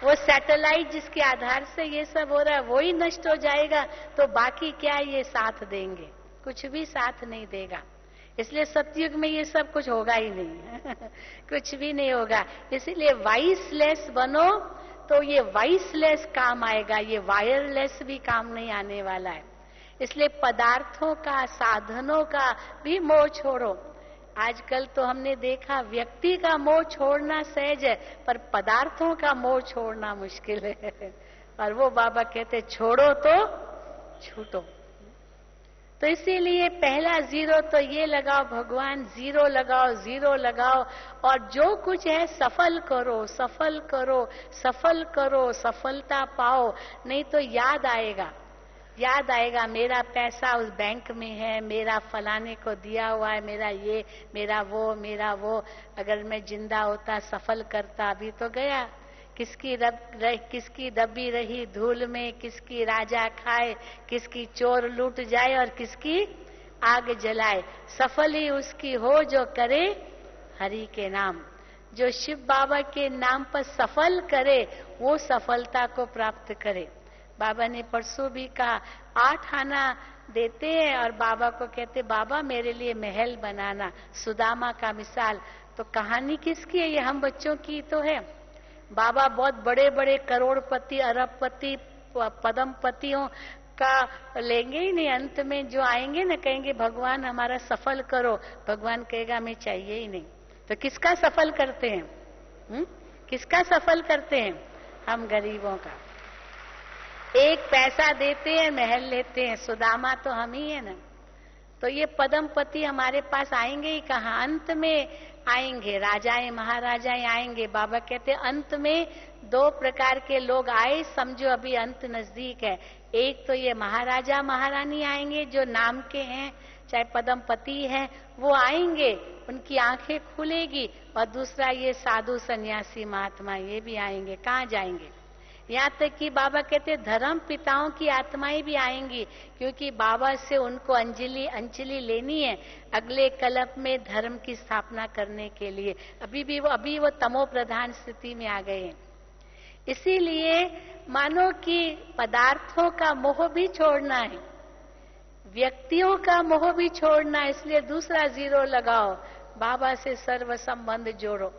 वो सैटेलाइट जिसके आधार से ये सब हो रहा है वो ही नष्ट हो जाएगा, तो बाकी क्या ये साथ देंगे, कुछ भी साथ नहीं देगा। इसलिए सतयुग में ये सब कुछ होगा ही नहीं कुछ भी नहीं होगा। इसलिए वाइसलेस बनो तो ये वाइसलेस काम आएगा, ये वायरलेस भी काम नहीं आने वाला है। इसलिए पदार्थों का, साधनों का भी मोह छोड़ो। आजकल तो हमने देखा व्यक्ति का मोह छोड़ना सहज है, पर पदार्थों का मोह छोड़ना मुश्किल है। और वो बाबा कहते छोड़ो तो छूटो। तो इसीलिए पहला जीरो तो ये लगाओ, भगवान जीरो लगाओ, जीरो लगाओ। और जो कुछ है सफल करो, सफल करो, सफल करो, सफलता पाओ। नहीं तो याद आएगा, याद आएगा मेरा पैसा उस बैंक में है, मेरा फलाने को दिया हुआ है, मेरा ये, मेरा वो, मेरा वो। अगर मैं जिंदा होता, सफल करता, अभी तो गया। किसकी दबी रही धूल में, किसकी राजा खाए, किसकी चोर लूट जाए और किसकी आग जलाए। सफल ही उसकी हो जो करे हरि के नाम। जो शिव बाबा के नाम पर सफल करे वो सफलता को प्राप्त करे। बाबा ने परसों भी कहा 8 आना देते हैं और बाबा को कहते बाबा मेरे लिए महल बनाना, सुदामा का मिसाल। तो कहानी किसकी है, ये हम बच्चों की तो है। बाबा बहुत बड़े बड़े करोड़पति, अरबपति, पद्मपतियों का लेंगे ही नहीं। अंत में जो आएंगे ना कहेंगे भगवान हमारा सफल करो, भगवान कहेगा मैं चाहिए ही नहीं। तो किसका सफल करते हैं? किसका सफल करते हैं? हम गरीबों का। एक पैसा देते हैं, महल लेते हैं। सुदामा तो हम ही है ना। तो ये पद्मपति हमारे पास आएंगे ही कहाँ, अंत में आएंगे। राजाएं महाराजाएं आएंगे। बाबा कहते अंत में 2 प्रकार के लोग आए, समझो अभी अंत नजदीक है। एक तो ये महाराजा महारानी आएंगे जो नाम के हैं, चाहे पद्मपति हैं, वो आएंगे, उनकी आंखें खुलेगी। और दूसरा ये साधु सन्यासी महात्मा, ये भी आएंगे। कहाँ जाएंगे? यहाँ तक कि बाबा कहते धर्म पिताओं की आत्माएं भी आएंगी, क्योंकि बाबा से उनको अंजलि लेनी है अगले कल्प में धर्म की स्थापना करने के लिए। अभी वो तमो प्रधान स्थिति में आ गए हैं। इसीलिए मानो कि पदार्थों का मोह भी छोड़ना है, व्यक्तियों का मोह भी छोड़ना है। इसलिए दूसरा जीरो लगाओ, बाबा से सर्व संबंध जोड़ो।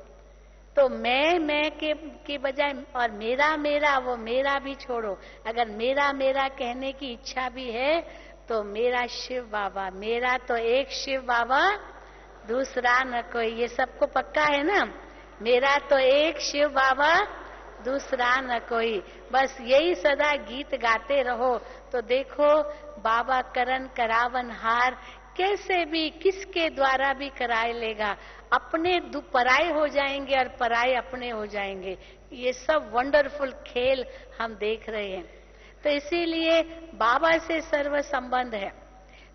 तो मैं के बजाय और मेरा वो मेरा भी छोड़ो। अगर मेरा कहने की इच्छा भी है तो मेरा शिव बाबा, मेरा तो एक शिव बाबा, दूसरा न कोई। ये सबको पक्का है ना? मेरा तो एक शिव बाबा, दूसरा न कोई। बस यही सदा गीत गाते रहो तो देखो बाबा करन करावन हार कैसे भी किसके द्वारा भी करा लेगा। अपने पराये हो जाएंगे और पराये अपने हो जाएंगे। ये सब वंडरफुल खेल हम देख रहे हैं। तो इसीलिए बाबा से सर्व संबंध है।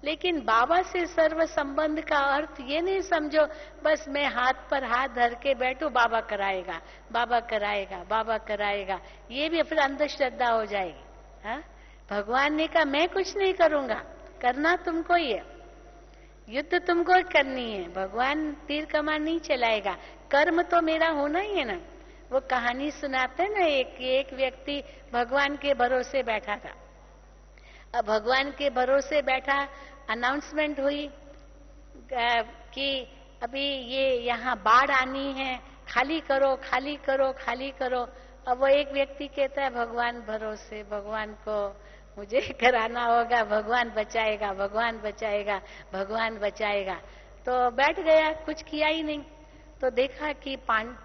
लेकिन बाबा से सर्व संबंध का अर्थ ये नहीं समझो बस मैं हाथ पर हाथ धर के बैठूं, बाबा कराएगा, बाबा कराएगा, बाबा कराएगा। ये भी फिर अंधश्रद्धा हो जाएगी। हाँ, भगवान ने कहा मैं कुछ नहीं करूंगा, करना तुमको ही है, युद्ध तुमको करनी है। भगवान तीर कमान नहीं चलाएगा, कर्म तो मेरा होना ही है ना। वो कहानी सुनाते ना, एक व्यक्ति भगवान के भरोसे बैठा था। अब भगवान के भरोसे बैठा, अनाउंसमेंट हुई कि अभी ये यहाँ बाढ़ आनी है, खाली करो, खाली करो, खाली करो। अब वो एक व्यक्ति कहता है भगवान भरोसे, भगवान को मुझे कराना होगा, भगवान बचाएगा, भगवान बचाएगा, भगवान बचाएगा। तो बैठ गया, कुछ किया ही नहीं। तो देखा कि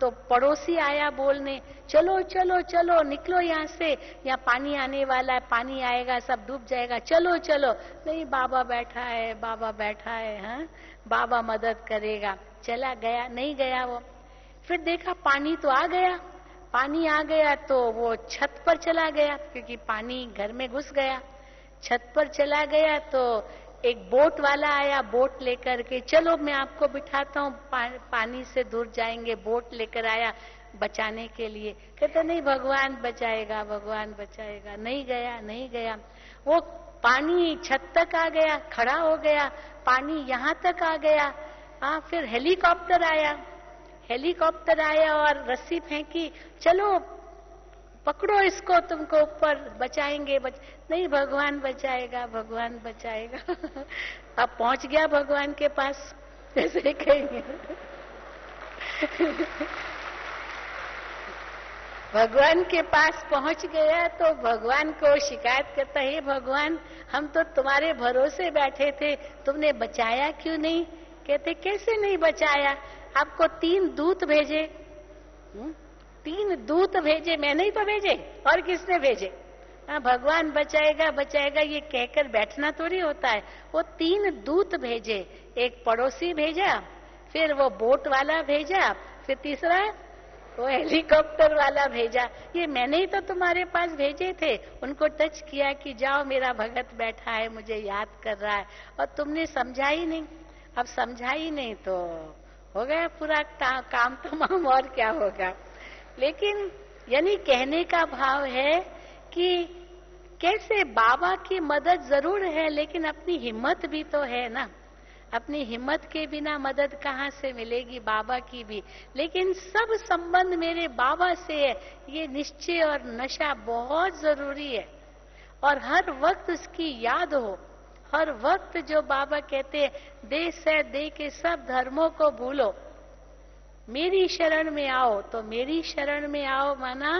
तो पड़ोसी आया बोलने, चलो चलो चलो निकलो यहाँ से, यहाँ पानी आने वाला है, पानी आएगा, सब डूब जाएगा, चलो चलो। नहीं, बाबा बैठा है, बाबा बैठा है, हाँ बाबा मदद करेगा। चला गया, नहीं गया वो। फिर देखा पानी तो आ गया, पानी आ गया तो वो छत पर चला गया, क्योंकि पानी घर में घुस गया। छत पर चला गया तो एक बोट वाला आया, बोट लेकर के, चलो मैं आपको बिठाता हूँ, पानी से दूर जाएंगे। बोट लेकर आया बचाने के लिए। कहता नहीं, भगवान बचाएगा, भगवान बचाएगा। नहीं गया, नहीं गया। वो पानी छत तक आ गया, खड़ा हो गया, पानी यहाँ तक आ गया। फिर हेलीकॉप्टर आया, हेलीकॉप्टर आया और रस्सी फेंकी, चलो पकड़ो इसको, तुमको ऊपर बचाएंगे। नहीं, भगवान बचाएगा, भगवान बचाएगा। अब पहुंच गया भगवान के पास, ऐसे कहेंगे। भगवान के पास पहुंच गया तो भगवान को शिकायत करता है, भगवान हम तो तुम्हारे भरोसे बैठे थे, तुमने बचाया क्यों नहीं? कहते कैसे नहीं बचाया, आपको 3 दूत भेजे। 3 दूत भेजे, मैंने ही तो भेजे, और किसने भेजे? हाँ, भगवान बचाएगा बचाएगा ये कहकर बैठना थोड़ी होता है। वो 3 दूत भेजे, एक पड़ोसी भेजा, फिर वो बोट वाला भेजा, फिर तीसरा वो हेलीकॉप्टर वाला भेजा। ये मैंने ही तो तुम्हारे पास भेजे थे। उनको टच किया कि जाओ मेरा भगत बैठा है, मुझे याद कर रहा है, और तुमने समझा ही नहीं। अब समझा ही नहीं तो हो गया पूरा काम तमाम, और क्या होगा। लेकिन यानी कहने का भाव है कि कैसे बाबा की मदद जरूर है, लेकिन अपनी हिम्मत भी तो है ना। अपनी हिम्मत के बिना मदद कहाँ से मिलेगी, बाबा की भी। लेकिन सब संबंध मेरे बाबा से है, ये निश्चय और नशा बहुत जरूरी है। और हर वक्त उसकी याद हो, हर वक्त जो बाबा कहते हैं, दे से दे के सब धर्मों को भूलो, मेरी शरण में आओ। तो मेरी शरण में आओ माना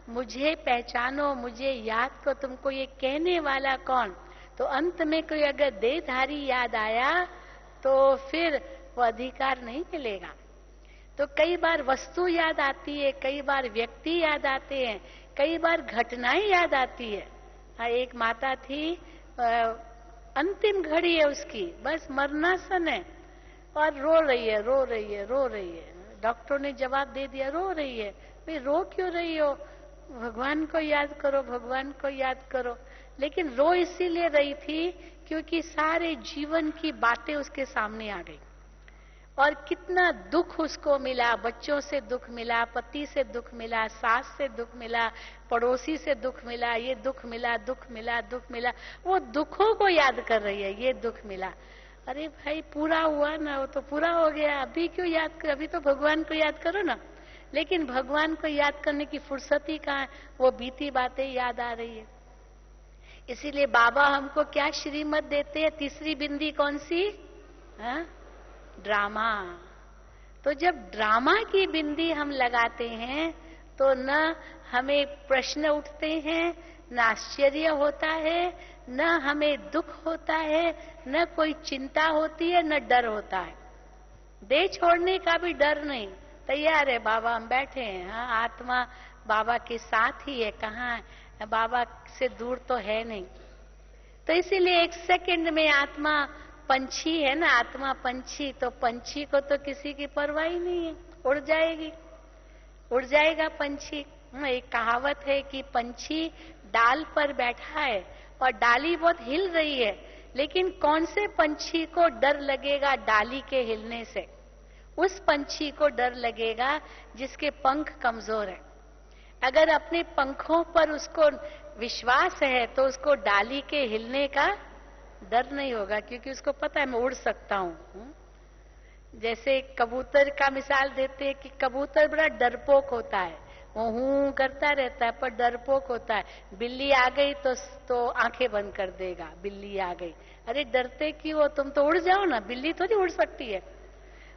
मुझे पहचानो, मुझे याद को। तुमको ये कहने वाला कौन? तो अंत में कोई अगर देहधारी याद आया तो फिर वो अधिकार नहीं मिलेगा। तो कई बार वस्तु याद आती है, कई बार व्यक्ति याद आते हैं, कई बार घटनाएं याद आती है। हाँ, एक माता थी, अंतिम घड़ी है उसकी, बस मरनासन है, और रो रही है, रो रही है, रो रही है। डॉक्टर ने जवाब दे दिया, रो रही है। भाई रो क्यों रही हो? भगवान को याद करो, भगवान को याद करो। लेकिन रो इसीलिए रही थी क्योंकि सारे जीवन की बातें उसके सामने आ गई, और कितना दुख उसको मिला। बच्चों से दुख मिला, पति से दुख मिला, सास से दुख मिला, पड़ोसी से दुख मिला, ये दुख मिला, दुख मिला, दुख मिला। वो दुखों को याद कर रही है, ये दुख मिला। अरे भाई पूरा हुआ ना, वो तो पूरा हो गया, अभी क्यों याद कर? अभी तो भगवान को याद करो ना। लेकिन भगवान को याद करने की फुर्सत ही कहाँ है, वो बीती बातें याद आ रही है। इसीलिए बाबा हमको क्या श्रीमत देते हैं? तीसरी बिंदी कौन सी? हाँ? ड्रामा। तो जब ड्रामा की बिंदी हम लगाते हैं तो न हमें प्रश्न उठते हैं, न आश्चर्य होता है, न हमें दुख होता है, न कोई चिंता होती है, न डर होता है। देह छोड़ने का भी डर नहीं, तैयार है बाबा, हम बैठे हैं। हाँ, आत्मा बाबा के साथ ही है, कहाँ बाबा से दूर तो है नहीं। तो इसीलिए 1 सेकंड में आत्मा पंछी है ना, आत्मा पंछी, तो पंछी को तो किसी की परवाह ही नहीं है, उड़ जाएगी, उड़ जाएगा पंछी। एक कहावत है कि पंछी डाल पर बैठा है और डाली बहुत हिल रही है, लेकिन कौन से पंछी को डर लगेगा डाली के हिलने से? उस पंछी को डर लगेगा जिसके पंख कमजोर है। अगर अपने पंखों पर उसको विश्वास है तो उसको डाली के हिलने का डर नहीं होगा, क्योंकि उसको पता है मैं उड़ सकता हूं। जैसे कबूतर का मिसाल देते हैं कि कबूतर बड़ा डरपोक होता है, वो हूं करता रहता है पर डरपोक होता है। बिल्ली आ गई तो आंखें बंद कर देगा, बिल्ली आ गई। अरे डरते क्यों हो, तुम तो उड़ जाओ ना, बिल्ली थोड़ी उड़ सकती है।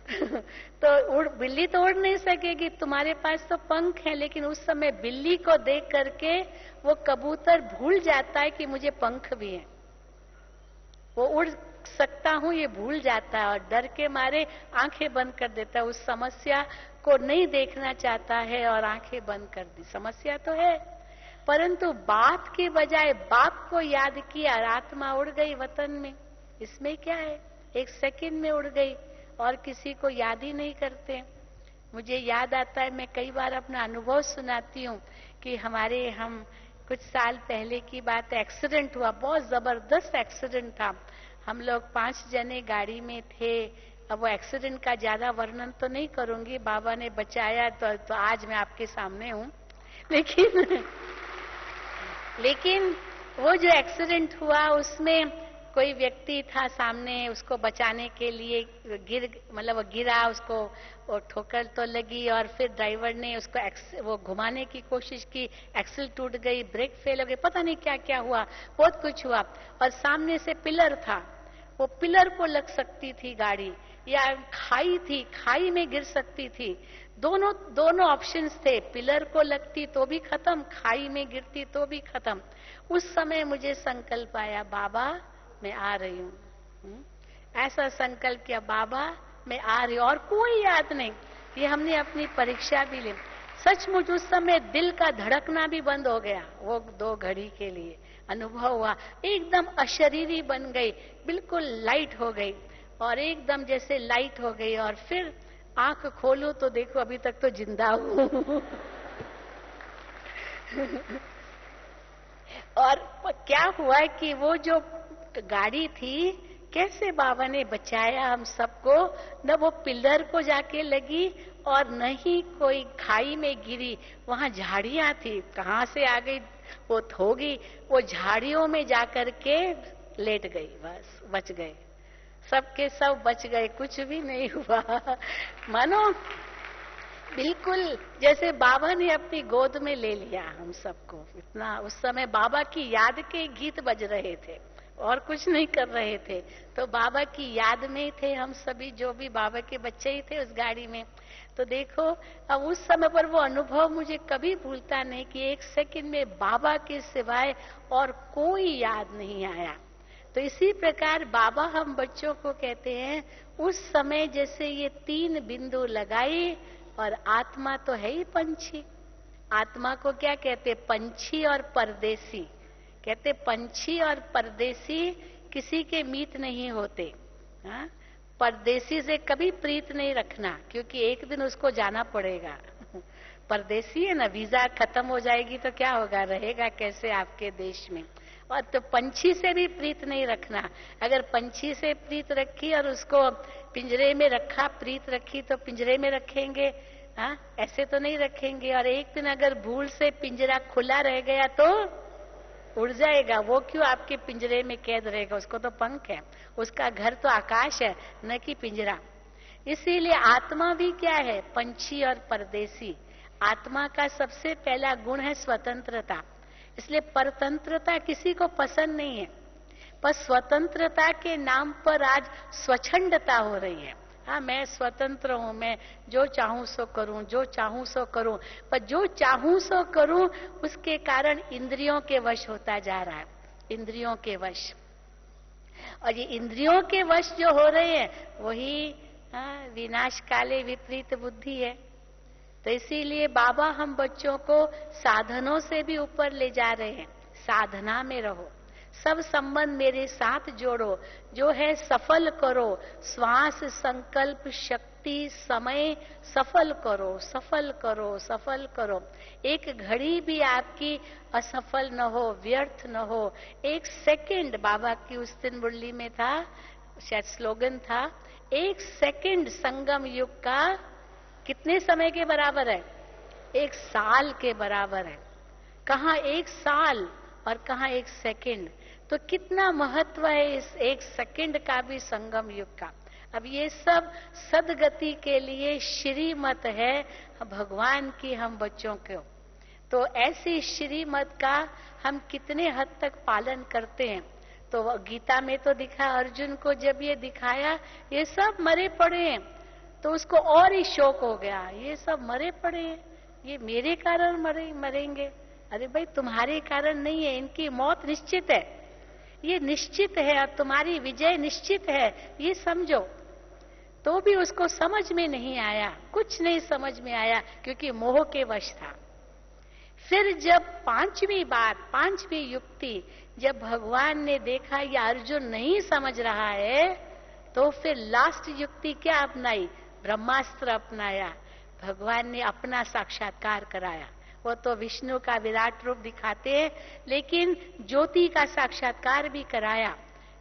तो बिल्ली तो उड़ नहीं सकेगी, तुम्हारे पास तो पंख है। लेकिन उस समय बिल्ली को देख करके वो कबूतर भूल जाता है कि मुझे पंख भी है, वो उड़ सकता हूं ये भूल जाता है और डर के मारे आंखें बंद कर देता है। उस समस्या को नहीं देखना चाहता है और आंखें बंद कर दी। समस्या तो है, परंतु बात के बजाय बाप को याद किया और आत्मा उड़ गई वतन में। इसमें क्या है, एक सेकंड में उड़ गई और किसी को याद ही नहीं करते। मुझे याद आता है, मैं कई बार अपना अनुभव सुनाती हूँ कि हम कुछ साल पहले की बात, एक्सीडेंट हुआ, बहुत जबरदस्त एक्सीडेंट था। हम लोग 5 जने गाड़ी में थे। अब वो एक्सीडेंट का ज्यादा वर्णन तो नहीं करूंगी, बाबा ने बचाया तो आज मैं आपके सामने हूँ। लेकिन वो जो एक्सीडेंट हुआ उसमें कोई व्यक्ति था सामने, उसको बचाने के लिए वो गिरा, उसको वो ठोकर तो लगी और फिर ड्राइवर ने उसको वो घुमाने की कोशिश की, एक्सल टूट गई, ब्रेक फेल हो गई, पता नहीं क्या क्या हुआ, बहुत कुछ हुआ। और सामने से पिलर था, वो पिलर को लग सकती थी गाड़ी, या खाई थी, खाई में गिर सकती थी। दोनों ऑप्शंस थे, पिलर को लगती तो भी खत्म, खाई में गिरती तो भी खत्म। उस समय मुझे संकल्प आया, बाबा मैं आ रही हूँ। ऐसा संकल्प किया, बाबा मैं आ रही हूँ, और कोई याद नहीं। ये हमने अपनी परीक्षा भी ली। सचमुच उस समय दिल का धड़कना भी बंद हो गया, वो 2 घड़ी के लिए अनुभव हुआ। एकदम अशरीरी बन गई, बिल्कुल लाइट हो गई, और एकदम जैसे लाइट हो गई। और फिर आंख खोलूं तो देखो अभी तक तो जिंदा हूं। और क्या हुआ कि वो जो गाड़ी थी, कैसे बाबा ने बचाया हम सबको। न वो पिलर को जाके लगी और न ही कोई खाई में गिरी, वहां झाड़ियां थी, कहां से आ गई वो होगी, वो झाड़ियों में जाकर के लेट गई, बस बच गए, सबके सब बच गए, कुछ भी नहीं हुआ। मानो बिल्कुल जैसे बाबा ने अपनी गोद में ले लिया हम सबको। इतना उस समय बाबा की याद के गीत बज रहे थे और कुछ नहीं कर रहे थे, तो बाबा की याद में थे हम सभी, जो भी बाबा के बच्चे ही थे उस गाड़ी में। तो देखो अब उस समय पर वो अनुभव मुझे कभी भूलता नहीं कि एक सेकंड में बाबा के सिवाय और कोई याद नहीं आया। तो इसी प्रकार बाबा हम बच्चों को कहते हैं, उस समय जैसे ये 3 बिंदु लगाई, और आत्मा तो है ही पंछी। आत्मा को क्या कहते, पंछी और परदेसी कहते। पंछी और परदेसी किसी के मीत नहीं होते। हाँ? परदेसी से कभी प्रीत नहीं रखना, क्योंकि एक दिन उसको जाना पड़ेगा। परदेसी है ना, वीजा खत्म हो जाएगी तो क्या होगा, रहेगा कैसे आपके देश में। और तो पंछी से भी प्रीत नहीं रखना। अगर पंछी से प्रीत रखी और उसको पिंजरे में रखा, प्रीत रखी तो पिंजरे में रखेंगे, हाँ ऐसे तो नहीं रखेंगे। और एक दिन अगर भूल से पिंजरा खुला रह गया तो उड़ जाएगा। वो क्यों आपके पिंजरे में कैद रहेगा, उसको तो पंख है, उसका घर तो आकाश है, न कि पिंजरा। इसीलिए आत्मा भी क्या है, पंछी और परदेसी। आत्मा का सबसे पहला गुण है स्वतंत्रता। इसलिए परतंत्रता किसी को पसंद नहीं है, पर स्वतंत्रता के नाम पर आज स्वच्छंदता हो रही है। हाँ मैं स्वतंत्र हूं, मैं जो चाहूं सो करूं, जो चाहूं सो करूं, पर जो चाहूं सो करूं उसके कारण इंद्रियों के वश होता जा रहा है, इंद्रियों के वश। और ये इंद्रियों के वश जो हो रहे हैं वही विनाश काले विपरीत बुद्धि है। तो इसीलिए बाबा हम बच्चों को साधनों से भी ऊपर ले जा रहे हैं। साधना में रहो, सब संबंध मेरे साथ जोड़ो, जो है सफल करो, श्वास संकल्प शक्ति समय सफल करो, सफल करो, सफल करो। एक घड़ी भी आपकी असफल न हो, व्यर्थ न हो। एक सेकंड, बाबा की उस दिन मुरली में था, शायद स्लोगन था, एक सेकंड संगम युग का कितने समय के बराबर है? एक साल के बराबर है। कहाँ एक साल और कहाँ एक सेकंड। तो कितना महत्व है इस एक सेकंड का भी संगम युग का। अब ये सब सदगति के लिए श्रीमत है भगवान की हम बच्चों को। तो ऐसी श्रीमत का हम कितने हद तक पालन करते हैं। तो गीता में तो दिखा, अर्जुन को जब ये दिखाया ये सब मरे पड़े हैं, तो उसको और ही शौक हो गया, ये सब मरे पड़े हैं, ये मेरे कारण मरेंगे। अरे भाई, तुम्हारे कारण नहीं है, इनकी मौत निश्चित है, ये निश्चित है, और तुम्हारी विजय निश्चित है, ये समझो। तो भी उसको समझ में नहीं आया, कुछ नहीं समझ में आया, क्योंकि मोह के वश था। फिर जब पांचवी युक्ति जब भगवान ने देखा ये अर्जुन नहीं समझ रहा है, तो फिर लास्ट युक्ति क्या अपनाई? ब्रह्मास्त्र अपनाया। भगवान ने अपना साक्षात्कार कराया। वो तो विष्णु का विराट रूप दिखाते हैं, लेकिन ज्योति का साक्षात्कार भी कराया।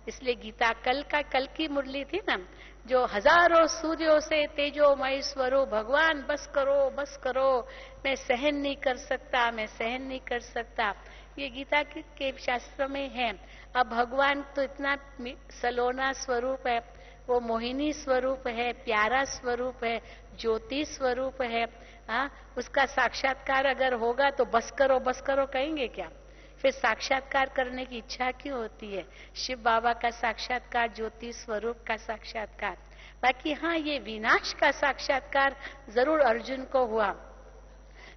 इसलिए गीता कल की मुरली थी ना, जो हजारों सूर्यों से तेजोमय स्वरूप, भगवान बस करो बस करो, मैं सहन नहीं कर सकता, मैं सहन नहीं कर सकता, ये गीता के शास्त्र में है। अब भगवान तो इतना सलोना स्वरूप है, वो मोहिनी स्वरूप है, प्यारा स्वरूप है, ज्योति स्वरूप है। उसका साक्षात्कार अगर होगा तो बस करो कहेंगे क्या? फिर साक्षात्कार करने की इच्छा क्यों होती है? शिव बाबा का साक्षात्कार, ज्योति स्वरूप का साक्षात्कार। बाकी हाँ, ये विनाश का साक्षात्कार जरूर अर्जुन को हुआ,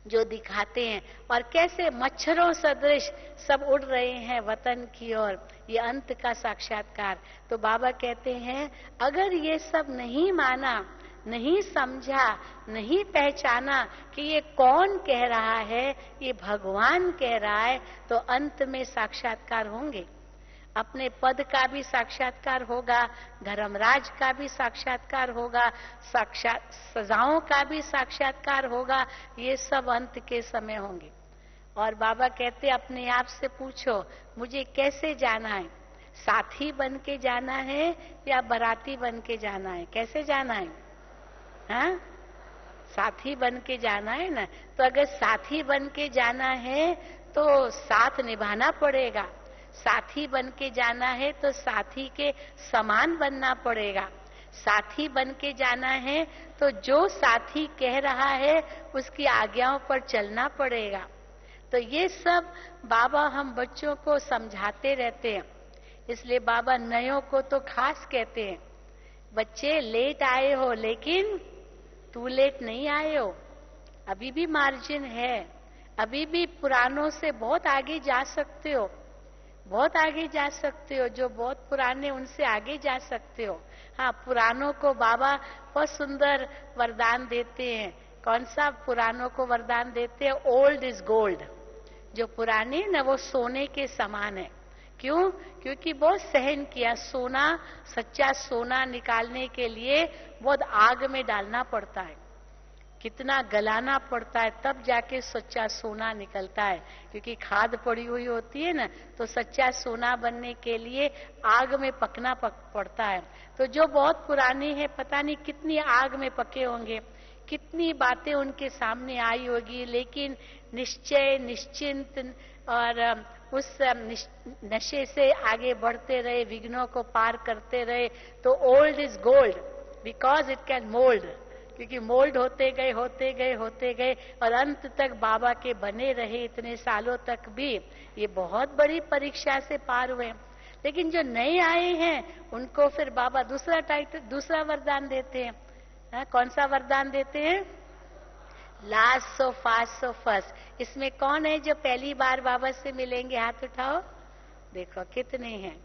जो दिखाते हैं। और कैसे मच्छरों सदृश सब उड़ रहे हैं वतन की ओर, ये अंत का साक्षात्कार। तो बाबा कहते हैं, अगर ये सब नहीं माना, नहीं समझा, नहीं पहचाना कि ये कौन कह रहा है, ये भगवान कह रहा है, तो अंत में साक्षात्कार होंगे। अपने पद का भी साक्षात्कार होगा, धर्मराज का भी साक्षात्कार होगा, सजाओं का भी साक्षात्कार होगा। ये सब अंत के समय होंगे। और बाबा कहते अपने आप से पूछो, मुझे कैसे जाना है? साथी बन के जाना है या बाराती बन के जाना है? कैसे जाना है? हाँ, साथी बन के जाना है ना। तो अगर साथी बन के जाना है तो साथ निभाना पड़ेगा। साथी बन के जाना है तो साथी के समान बनना पड़ेगा। साथी बन के जाना है तो जो साथी कह रहा है उसकी आज्ञाओं पर चलना पड़ेगा। तो ये सब बाबा हम बच्चों को समझाते रहते हैं। इसलिए बाबा नयों को तो खास कहते हैं, बच्चे लेट आए हो लेकिन टू लेट नहीं आए हो, अभी भी मार्जिन है, अभी भी पुरानों से बहुत आगे जा सकते हो, बहुत आगे जा सकते हो। जो बहुत पुराने उनसे आगे जा सकते हो। हाँ, पुरानों को बाबा बहुत सुंदर वरदान देते हैं। कौन सा पुरानों को वरदान देते हैं? Old is gold. जो पुराने ना वो सोने के समान है। क्यों? क्योंकि बहुत सहन किया। सोना, सच्चा सोना निकालने के लिए बहुत आग में डालना पड़ता है, कितना गलाना पड़ता है, तब जाके सच्चा सोना निकलता है। क्योंकि खाद पड़ी हुई होती है ना, तो सच्चा सोना बनने के लिए आग में पकना पड़ता है। तो जो बहुत पुराने हैं, पता नहीं कितनी आग में पके होंगे, कितनी बातें उनके सामने आई होगी, लेकिन निश्चय, निश्चिंत और उस नशे से आगे बढ़ते रहे, विघ्नों को पार करते रहे। तो old is gold because it can mould, क्योंकि मोल्ड होते गए और अंत तक बाबा के बने रहे। इतने सालों तक भी ये बहुत बड़ी परीक्षा से पार हुए। लेकिन जो नए आए हैं उनको फिर बाबा दूसरा वरदान देते हैं। कौन सा वरदान देते हैं? Last so fast so first. इसमें कौन है जो पहली बार बाबा से मिलेंगे? हाथ उठाओ, देखो कितने हैं।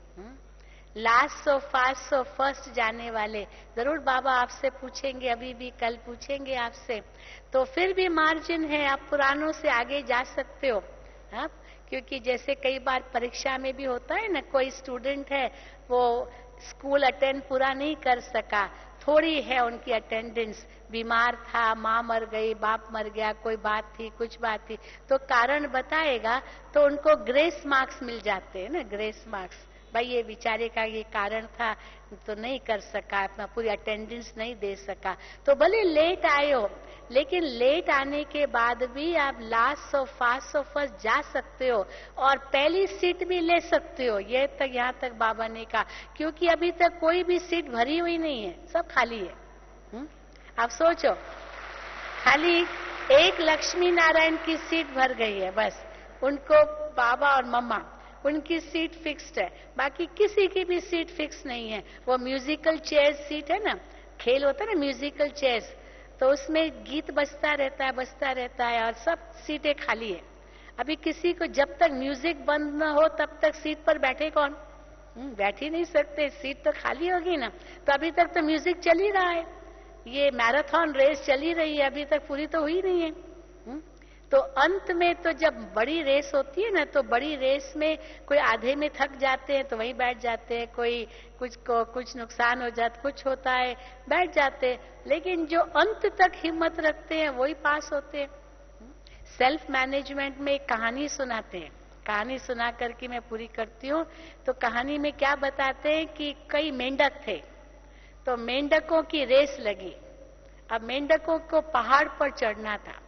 Last so fast so first जाने वाले जरूर बाबा आपसे पूछेंगे, अभी भी कल पूछेंगे आपसे। तो फिर भी मार्जिन है, आप पुरानों से आगे जा सकते हो। हाँ, क्योंकि जैसे कई बार परीक्षा में भी होता है ना, कोई स्टूडेंट है वो स्कूल अटेंड पूरा नहीं कर सका, थोड़ी है उनकी अटेंडेंस, बीमार था, माँ मर गई, बाप मर गया, कोई बात थी, कुछ बात थी, तो कारण बताएगा तो उनको ग्रेस मार्क्स मिल जाते हैं ना, ग्रेस मार्क्स। भाई ये बेचारे का ये कारण था तो नहीं कर सका, अपना पूरी अटेंडेंस नहीं दे सका, तो भले लेट आए हो, लेकिन लेट आने के बाद भी आप लास्ट और फास्ट और फर्स्ट जा सकते हो और पहली सीट भी ले सकते हो। ये तक यहाँ तक बाबा ने कहा, क्योंकि अभी तक कोई भी सीट भरी हुई नहीं है, सब खाली है। आप सोचो, खाली एक लक्ष्मी नारायण की सीट भर गई है, बस उनको बाबा और मम्मा उनकी सीट फिक्स्ड है, बाकी किसी की भी सीट फिक्स नहीं है। वो म्यूजिकल चेयर सीट है ना, खेल होता है ना म्यूजिकल चेयर्स, तो उसमें गीत बजता रहता है और सब सीटें खाली है। अभी किसी को जब तक म्यूजिक बंद न हो तब तक सीट पर बैठे कौन? बैठ ही नहीं सकते, सीट तो खाली होगी ना। तो अभी तक तो म्यूजिक चल ही रहा है, ये मैराथन रेस चल ही रही है, अभी तक पूरी तो हुई नहीं है। तो अंत में तो जब बड़ी रेस होती है ना, तो बड़ी रेस में कोई आधे में थक जाते हैं तो वहीं बैठ जाते हैं, कोई कुछ नुकसान हो जाता, कुछ होता है बैठ जाते हैं, लेकिन जो अंत तक हिम्मत रखते हैं वही पास होते हैं। सेल्फ मैनेजमेंट में एक कहानी सुनाते हैं, कहानी सुना करके मैं पूरी करती हूँ। तो कहानी में क्या बताते हैं कि कई मेंढक थे, तो मेंढकों की रेस लगी। अब मेंढकों को पहाड़ पर चढ़ना था,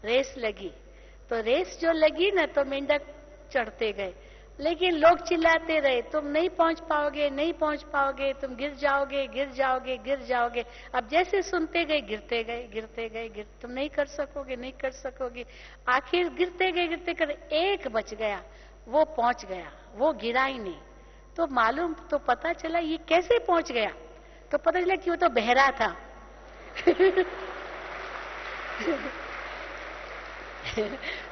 रेस लगी, तो रेस जो लगी ना तो मेंढक चढ़ते गए, लेकिन लोग चिल्लाते रहे, तुम नहीं पहुंच पाओगे, नहीं पहुंच पाओगे, तुम गिर जाओगे, गिर जाओगे, गिर जाओगे। अब जैसे सुनते गए गिरते गए, तुम नहीं कर सकोगे, नहीं कर सकोगे। आखिर गिरते गए, एक बच गया, वो पहुंच गया, वो गिरा ही नहीं। तो मालूम तो पता चला ये कैसे पहुंच गया, तो पता चला कि वो तो बहरा था।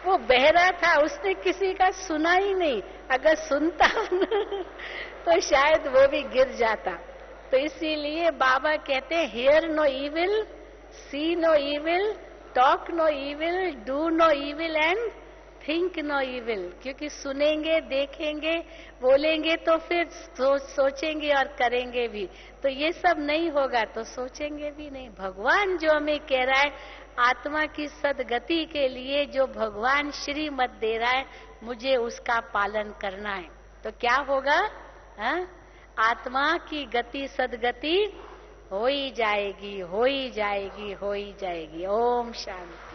वो बहरा था, उसने किसी का सुना ही नहीं, अगर सुनता तो शायद वो भी गिर जाता। तो इसीलिए बाबा कहते हैं, hear no evil, see no evil, talk no evil, do no evil and think no evil. क्योंकि सुनेंगे, देखेंगे, बोलेंगे तो फिर सोचेंगे और करेंगे भी, तो ये सब नहीं होगा तो सोचेंगे भी नहीं। भगवान जो हमें कह रहा है, आत्मा की सदगति के लिए जो भगवान श्रीमत दे रहा है, मुझे उसका पालन करना है, तो क्या होगा? आत्मा की गति सदगति हो ही जाएगी, हो ही जाएगी, हो ही जाएगी। ओम शांति।